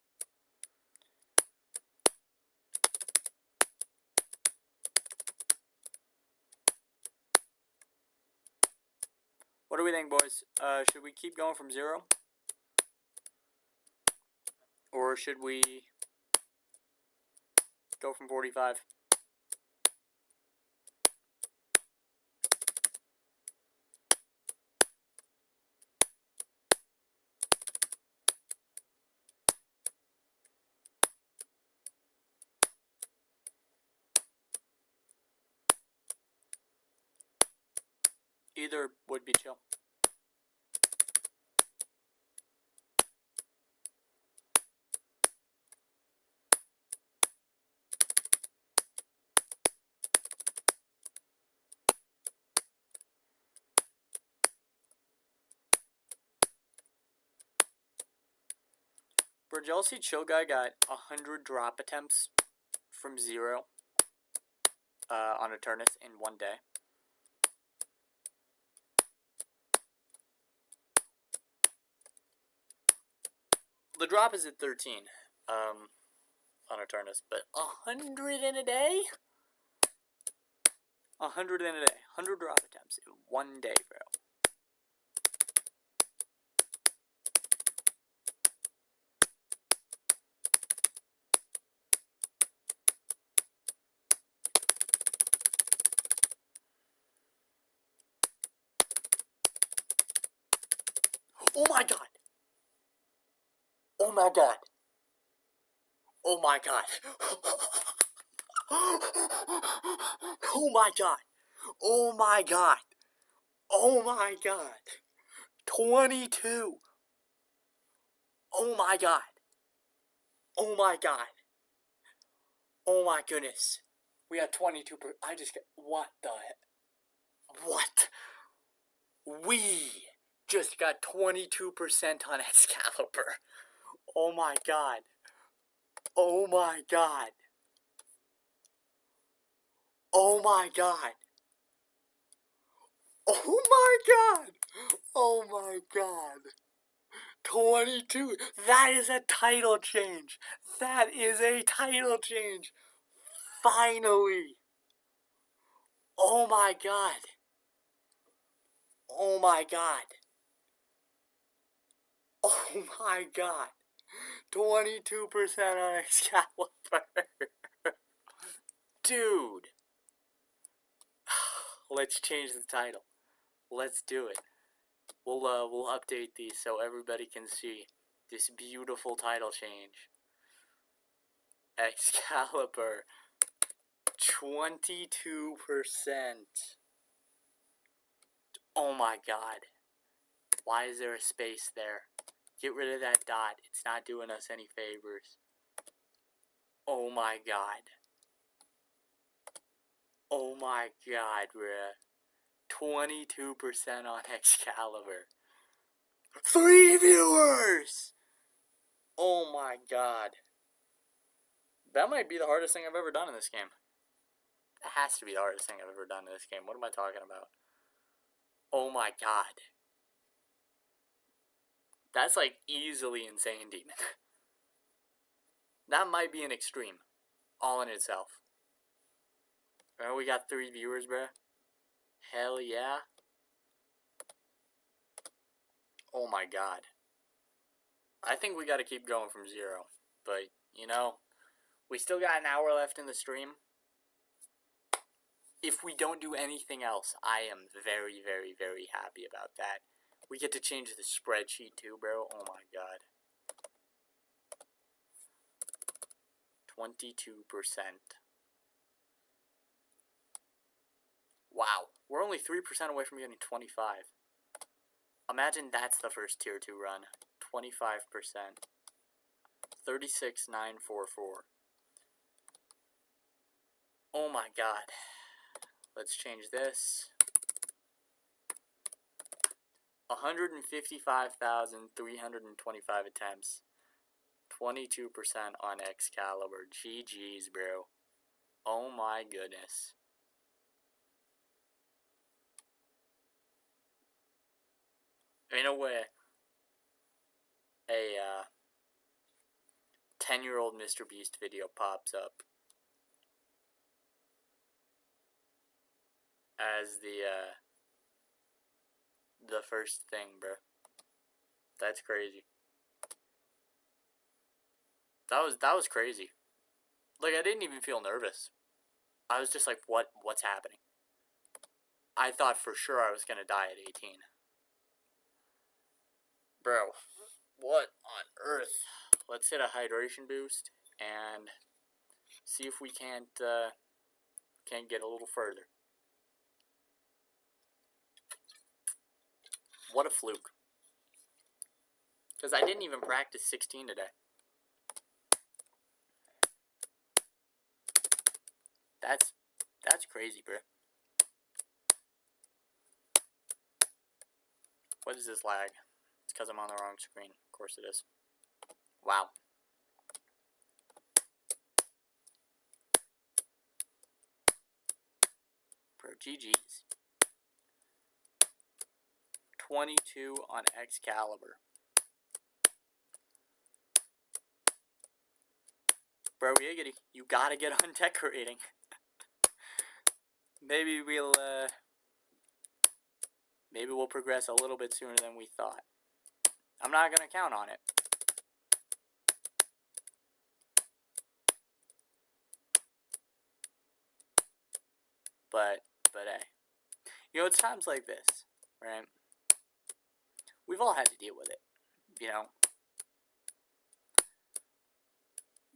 What do we think, boys? Should we keep going from zero? Or should we go from 45? Either would be chill. Jealousy Chill Guy got 100 drop attempts from zero on Eternus in one day. The drop is at 13 on Eternus, but 100 in a day? 100 in a day. 100 drop attempts in one day, bro. Oh my god! Oh my god! Oh my god! Oh my god! Oh my god! Oh my god! 22! Oh my god! Oh my god! Oh my goodness! We got 22%. I just got. What the heck? What? We just got 22% on Excalibur. Oh my god. Oh my god. Oh my god. Oh my god. Oh my god. 22. That is a title change. That is a title change. Finally. Oh my god. Oh my god. Oh my god. 22% on Excalibur. Dude. Let's change the title. Let's do it. We'll update these so everybody can see this beautiful title change. Excalibur. 22%. Oh my god. Why is there a space there? Get rid of that dot. It's not doing us any favors. Oh my god. Oh my god, bruh. 22% on Excalibur. 3 viewers! Oh my god. That might be the hardest thing I've ever done in this game. That has to be the hardest thing I've ever done in this game. What am I talking about? Oh my god. That's like easily insane, demon. That might be an extreme, all in itself. Bro, we got 3 viewers, bro. Hell yeah. Oh my god. I think we gotta keep going from 0. But, you know, we still got an hour left in the stream. If we don't do anything else, I am very, very, very happy about that. We get to change the spreadsheet too, bro. Oh my god. 22%. Wow. We're only 3% away from getting 25. Imagine that's the first tier 2 run. 25%. 36,944. Oh my god. Let's change this. 155,325 attempts. 22% on Excalibur. GG's, bro. Oh my goodness. In a way, a 10-year-old Mr. Beast video pops up as the first thing, bro. That's crazy. That was crazy. Like, I didn't even feel nervous. I was just like, what's happening? I thought for sure I was gonna die at 18. Bro, what on earth? Let's hit a hydration boost and see if we can't get a little further. What a fluke. Because I didn't even practice 16 today. That's crazy, bro. What is this lag? It's because I'm on the wrong screen. Of course it is. Wow. Bro, GG's. 22 on Excalibur. Bro, giggity, you gotta get on decorating. Maybe we'll progress a little bit sooner than we thought. I'm not gonna count on it. But hey. You know, it's times like this, right? We've all had to deal with it, you know?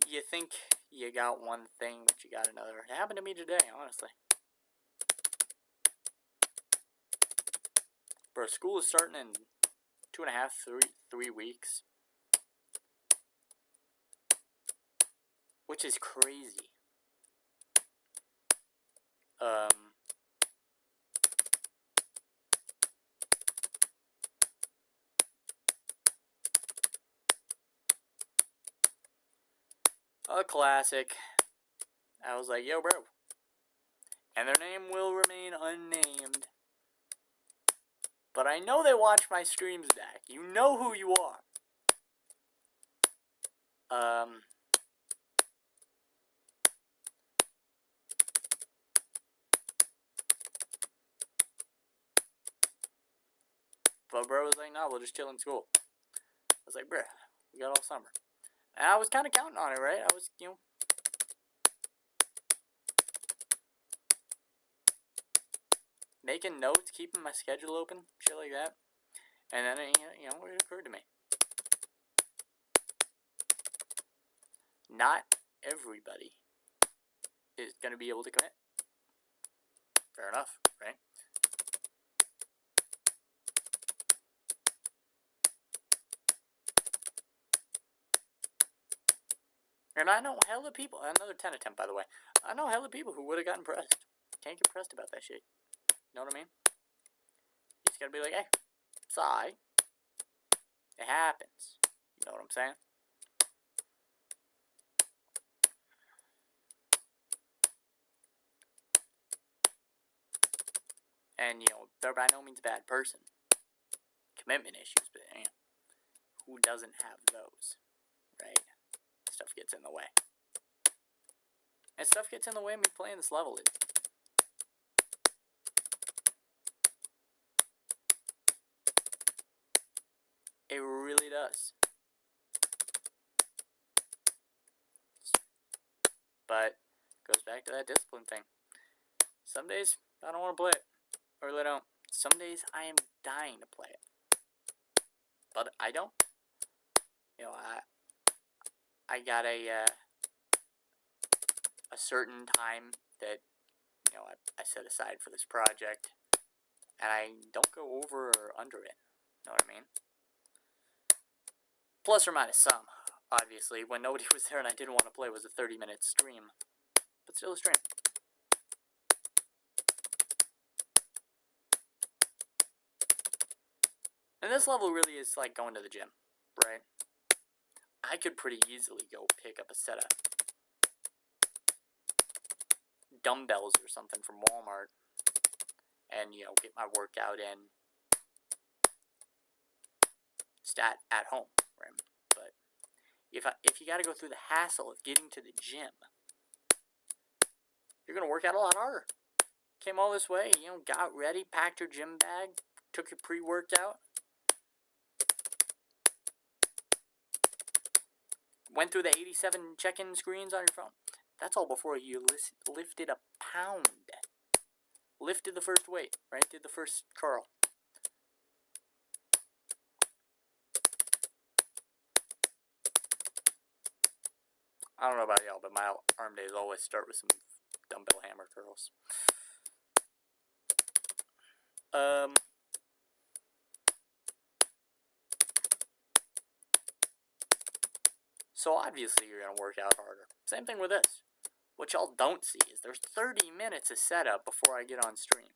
You think you got one thing, but you got another. It happened to me today, honestly. Bro, school is starting in 2.5, 3 weeks. Which is crazy. A classic. I was like, yo, bro. And their name will remain unnamed. But I know they watch my streams back. You know who you are. But bro was like, no, we'll just chill in school. I was like, bruh, we got all summer. And I was kind of counting on it, right? I was, you know, making notes, keeping my schedule open, shit like that. And then, you know, it occurred to me. Not everybody is going to be able to commit. Fair enough, right? And I know hella people, another 10 attempt, by the way. I know hella people who would have gotten pressed. Can't get pressed about that shit. You know what I mean? You just gotta be like, hey, sigh. It happens. You know what I'm saying? And, you know, they're by no means a bad person. Commitment issues, but, you know, who doesn't have those, right? Stuff gets in the way. And stuff gets in the way of me playing this level. It really does. But it goes back to that discipline thing. Some days I don't want to play it. I really don't. Some days I am dying to play it. But I don't. You know, I got a certain time that, you know, I set aside for this project, and I don't go over or under it. Know what I mean? Plus or minus some. Obviously, when nobody was there and I didn't want to play, it was a 30-minute stream. But still a stream. And this level really is like going to the gym, right? I could pretty easily go pick up a set of dumbbells or something from Walmart and, you know, get my workout in stat at home, right? But if you got to go through the hassle of getting to the gym, you're going to work out a lot harder. Came all this way, you know, got ready, packed your gym bag, took your pre-workout, went through the 87 check-in screens on your phone. That's all before you lifted a pound. Lifted the first weight, right? Did the first curl. I don't know about y'all, but my arm days always start with some dumbbell hammer curls. So obviously you're going to work out harder. Same thing with this. What y'all don't see is there's 30 minutes of setup before I get on stream.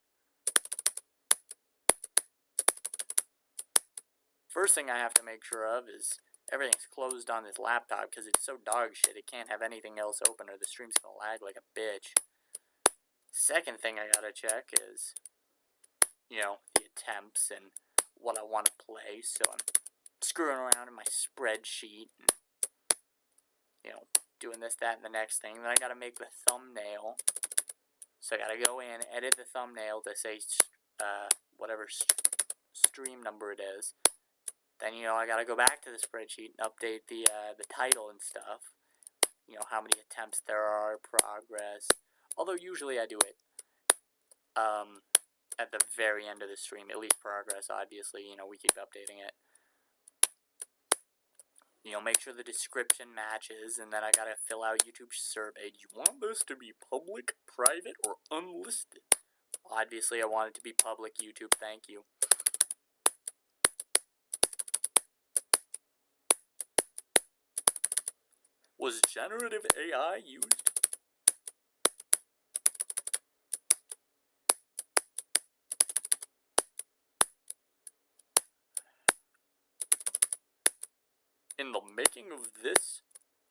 First thing I have to make sure of is everything's closed on this laptop because it's so dog shit it can't have anything else open or the stream's going to lag like a bitch. Second thing I gotta check is, you know, the attempts and what I want to play. So I'm screwing around in my spreadsheet and, you know, doing this, that, and the next thing. Then I gotta make the thumbnail. So I gotta go in, edit the thumbnail to say whatever stream number it is. Then, you know, I gotta go back to the spreadsheet and update the title and stuff. You know, how many attempts there are, progress. Although usually I do it at the very end of the stream, at least progress, obviously. You know, we keep updating it. You know, make sure the description matches, and then I gotta fill out YouTube's survey. Do you want this to be public, private, or unlisted? Obviously, I want it to be public, YouTube. Thank you. Was generative AI used? In the making of this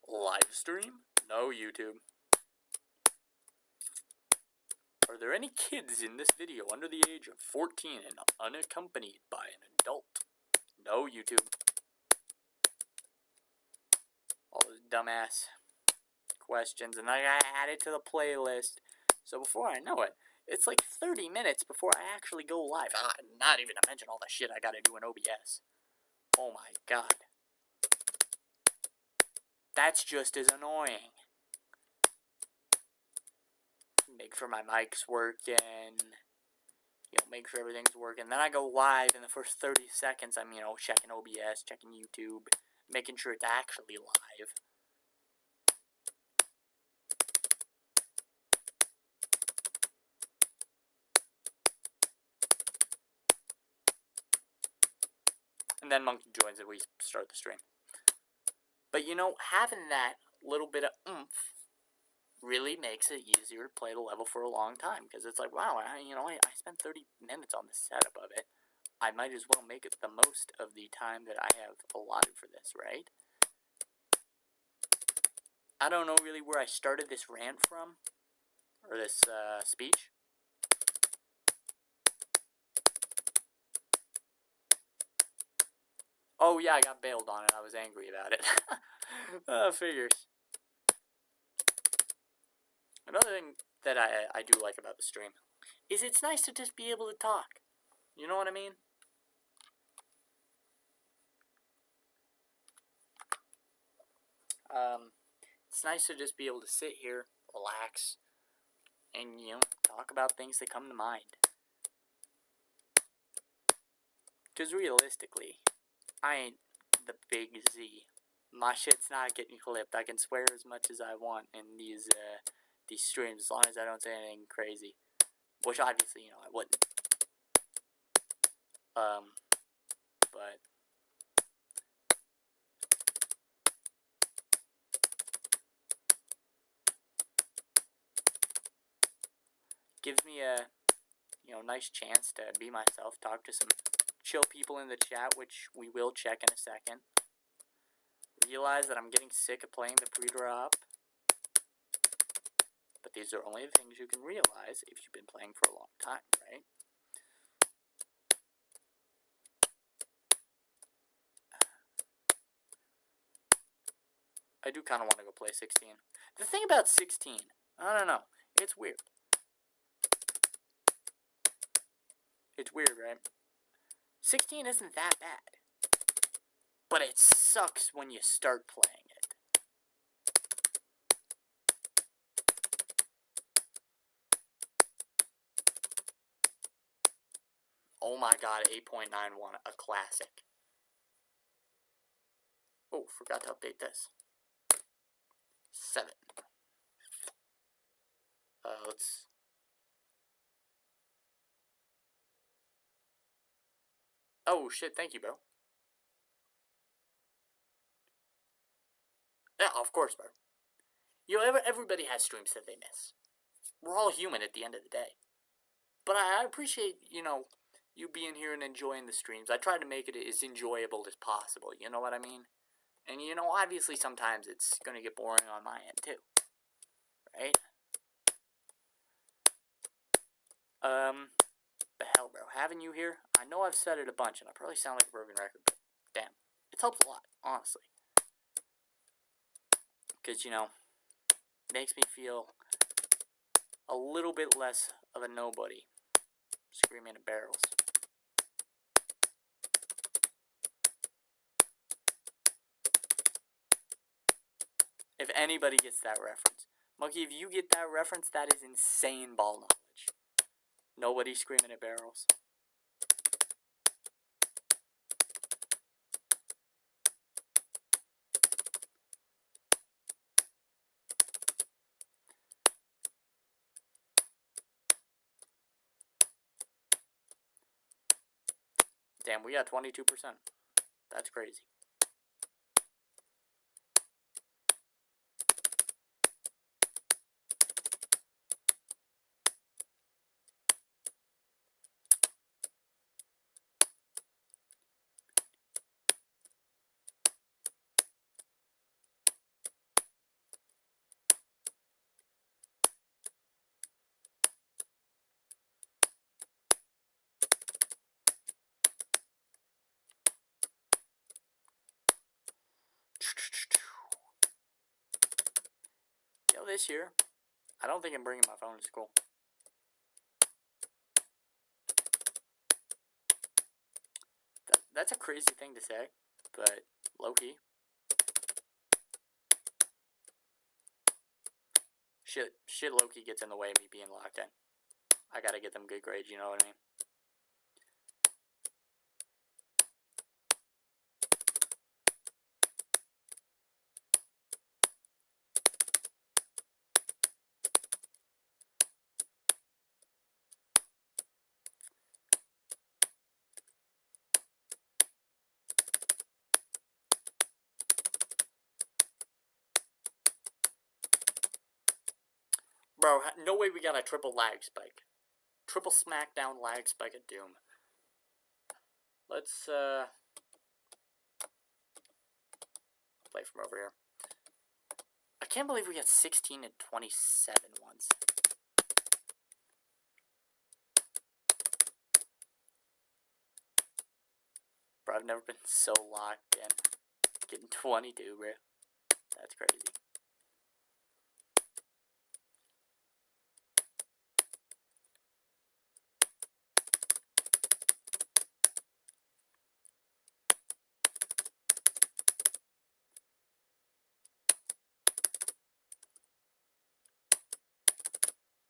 live stream? No, YouTube. Are there any kids in this video under the age of 14 and unaccompanied by an adult? No, YouTube. All those dumbass questions, and I add it to the playlist. So before I know it, it's like 30 minutes before I actually go live. Not even to mention all the shit I gotta do in OBS. Oh my god. That's just as annoying. Make sure my mic's working. You know, make sure everything's working. Then I go live in the first 30 seconds. I'm, you know, checking OBS, checking YouTube, making sure it's actually live. And then Monkey joins and we start the stream. But, you know, having that little bit of oomph really makes it easier to play the level for a long time. Because it's like, wow, I spent 30 minutes on the setup of it. I might as well make it the most of the time that I have allotted for this, right? I don't know really where I started this rant from. Or this speech. Oh yeah, I got bailed on it. I was angry about it. Figures. Another thing that I do like about the stream is it's nice to just be able to talk. You know what I mean? It's nice to just be able to sit here, relax, and, you know, talk about things that come to mind. Because realistically, I ain't the big Z. My shit's not getting clipped. I can swear as much as I want in these streams, as long as I don't say anything crazy. Which obviously, you know, I wouldn't. But gives me a, you know, nice chance to be myself, talk to some chill people in the chat, which we will check in a second. Realize that I'm getting sick of playing the pre-drop. But these are only the things you can realize if you've been playing for a long time, right? I do kind of want to go play 16. The thing about 16, I don't know. It's weird. It's weird, right? 16 isn't that bad. But it sucks when you start playing it. Oh my god, 8.91, a classic. Oh, forgot to update this. 7. Let's... Oh shit, thank you, bro. Yeah, of course, bro. You know, everybody has streams that they miss. We're all human at the end of the day. But I appreciate, you know, you being here and enjoying the streams. I try to make it as enjoyable as possible, you know what I mean? And, you know, obviously sometimes it's going to get boring on my end, too. Right? The hell, bro. Having you here, I know I've said it a bunch, and I probably sound like a broken record, but damn. It helps a lot, honestly. Because, you know, it makes me feel a little bit less of a nobody screaming at barrels. If anybody gets that reference. Monkey, if you get that reference, that is insane ball knowledge. Nobody screaming at barrels. Damn, we got 22%. That's crazy. Yo, this year, I don't think I'm bringing my phone to school. That's a crazy thing to say, but low-key. Shit low-key gets in the way of me being locked in. I gotta get them good grades, you know what I mean? Bro, no way we got a triple lag spike. Triple smackdown lag spike of doom. Let's, play from over here. I can't believe we got 16 and 27 once. Bro, I've never been so locked in. Getting 22, bro. That's crazy.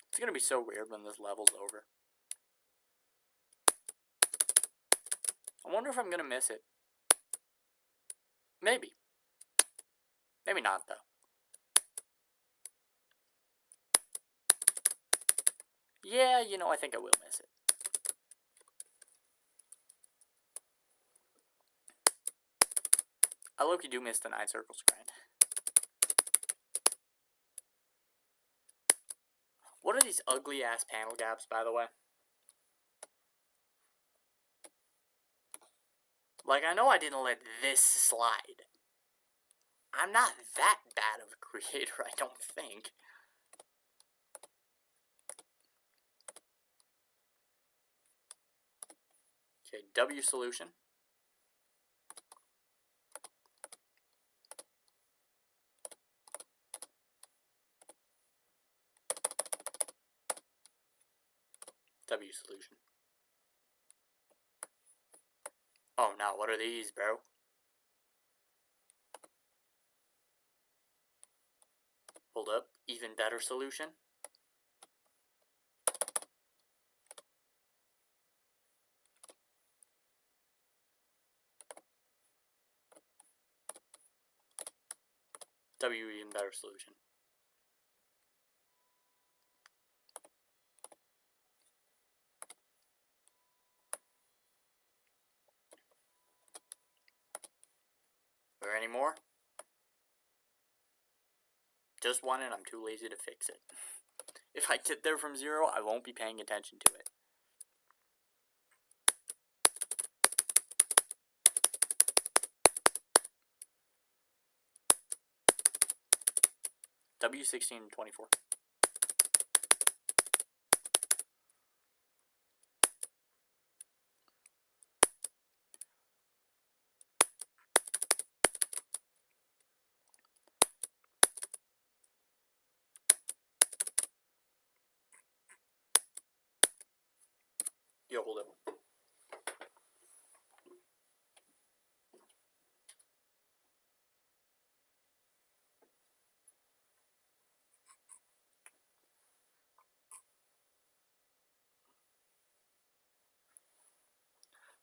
It's gonna be so weird when this level's over. I wonder if I'm gonna miss it. Maybe. Maybe not, though. Yeah, you know, I think I will miss it. I low-key do miss the 9 circles grind. What are these ugly-ass panel gaps, by the way? Like, I know I didn't let this slide. I'm not that bad of a creator, I don't think. Okay, W solution. W solution. Oh, now what are these, bro? Hold up, even better solution. W even better solution. Or any more? Just one, and I'm too lazy to fix it. If I get there from 0, I won't be paying attention to it. W16 and 24. Yo, hold up.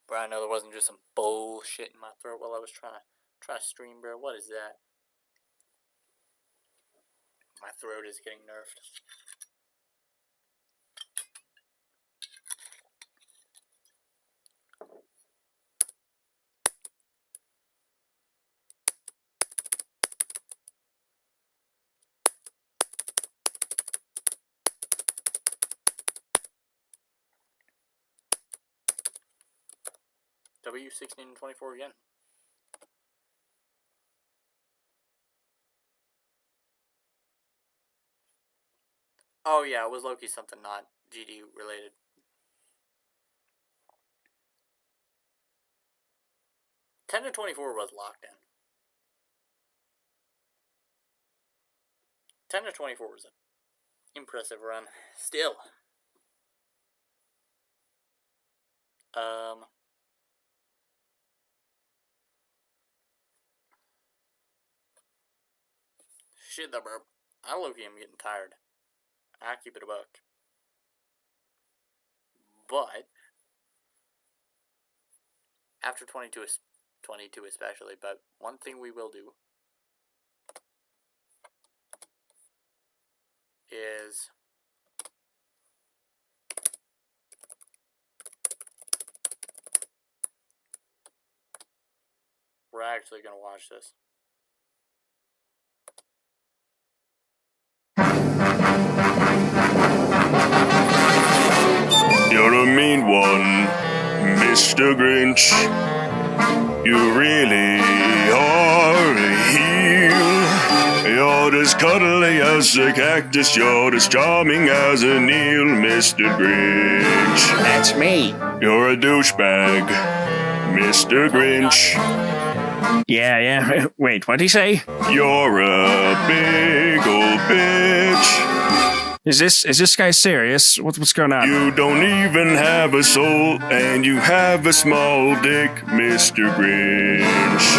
Bro, I know there wasn't just some bullshit in my throat while I was trying to stream, bro. What is that? My throat is getting nerfed. W16 and 24 again. Oh yeah, it was low-key something not GD related. Ten to 24 was locked in. 10 to 24 was an impressive run. Still. Shit, though, bro. I low-key am getting tired. I keep it a buck. But after 22 especially, but one thing we will do is we're actually going to watch this. You're a mean one, Mr. Grinch. You really are a heel. You're as cuddly as a cactus. You're as charming as an eel, Mr. Grinch. That's me. You're a douchebag, Mr. Grinch. Yeah. Wait, what'd he say? You're a big old bitch. Is this guy serious? What's going on? You don't even have a soul, and you have a small dick, Mr. Grinch.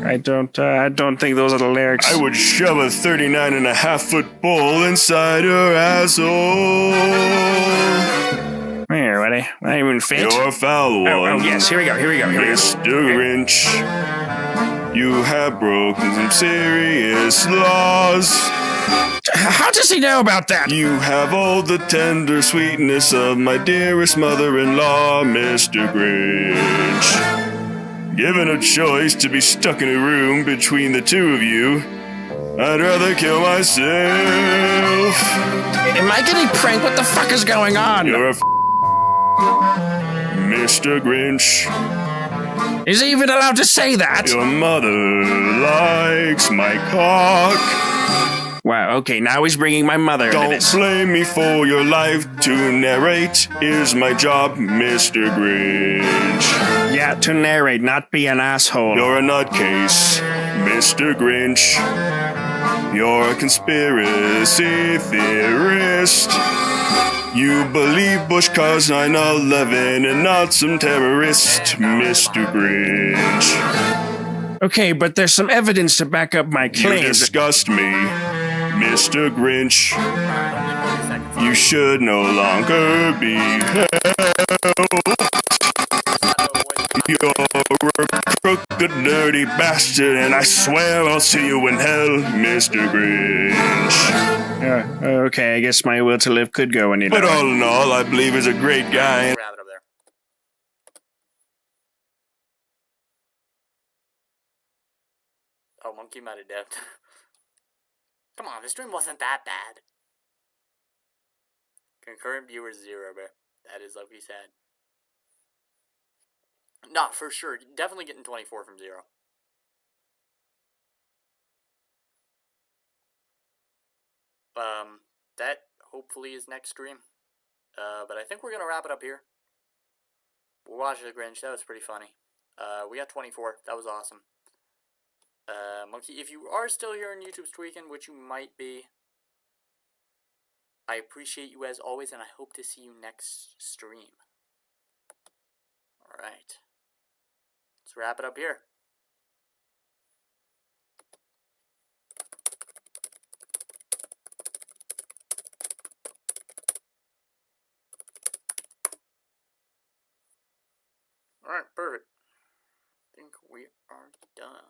I don't think those are the lyrics. I would shove a 39.5-foot ball inside her asshole. Here, ready? Not even fit. You're a foul one. Oh, yes, here we go. Mr. Grinch. You have broken some serious laws. How does he know about that? You have all the tender sweetness of my dearest mother-in-law, Mr. Grinch. Given a choice to be stuck in a room between the two of you, I'd rather kill myself. Am I getting pranked? What the fuck is going on? You're a Mr. Grinch. Is he even allowed to say that? Your mother likes my cock. Wow, okay, now he's bringing my mother into Don't this. blame me for your life. To narrate is my job, Mr. Grinch. Yeah, to narrate, not be an asshole. You're a nutcase, Mr. Grinch. You're a conspiracy theorist. You believe Bush caused 9/11 and not some terrorist, Mr. Grinch. Okay, but there's some evidence to back up my You claims. disgust me, Mr. Grinch. You should no longer be held. You're a crooked, dirty bastard, and I swear I'll see you in hell, Mr. Grinch. Okay, I guess my will to live could go any But lower. all in all, I believe he's a great guy. Wrap it up there. Oh, Monkey might have dipped. Come on, the stream wasn't that bad. Concurrent viewers 0, bro. That is like we said. Nah, for sure. Definitely getting 24 from 0. That hopefully is next stream. But I think we're gonna wrap it up here. We'll watch the Grinch. That was pretty funny. We got 24. That was awesome. Monkey, if you are still here on YouTube's tweaking, which you might be, I appreciate you as always, and I hope to see you next stream. Alright. Let's wrap it up here. Alright, perfect. I think we are done.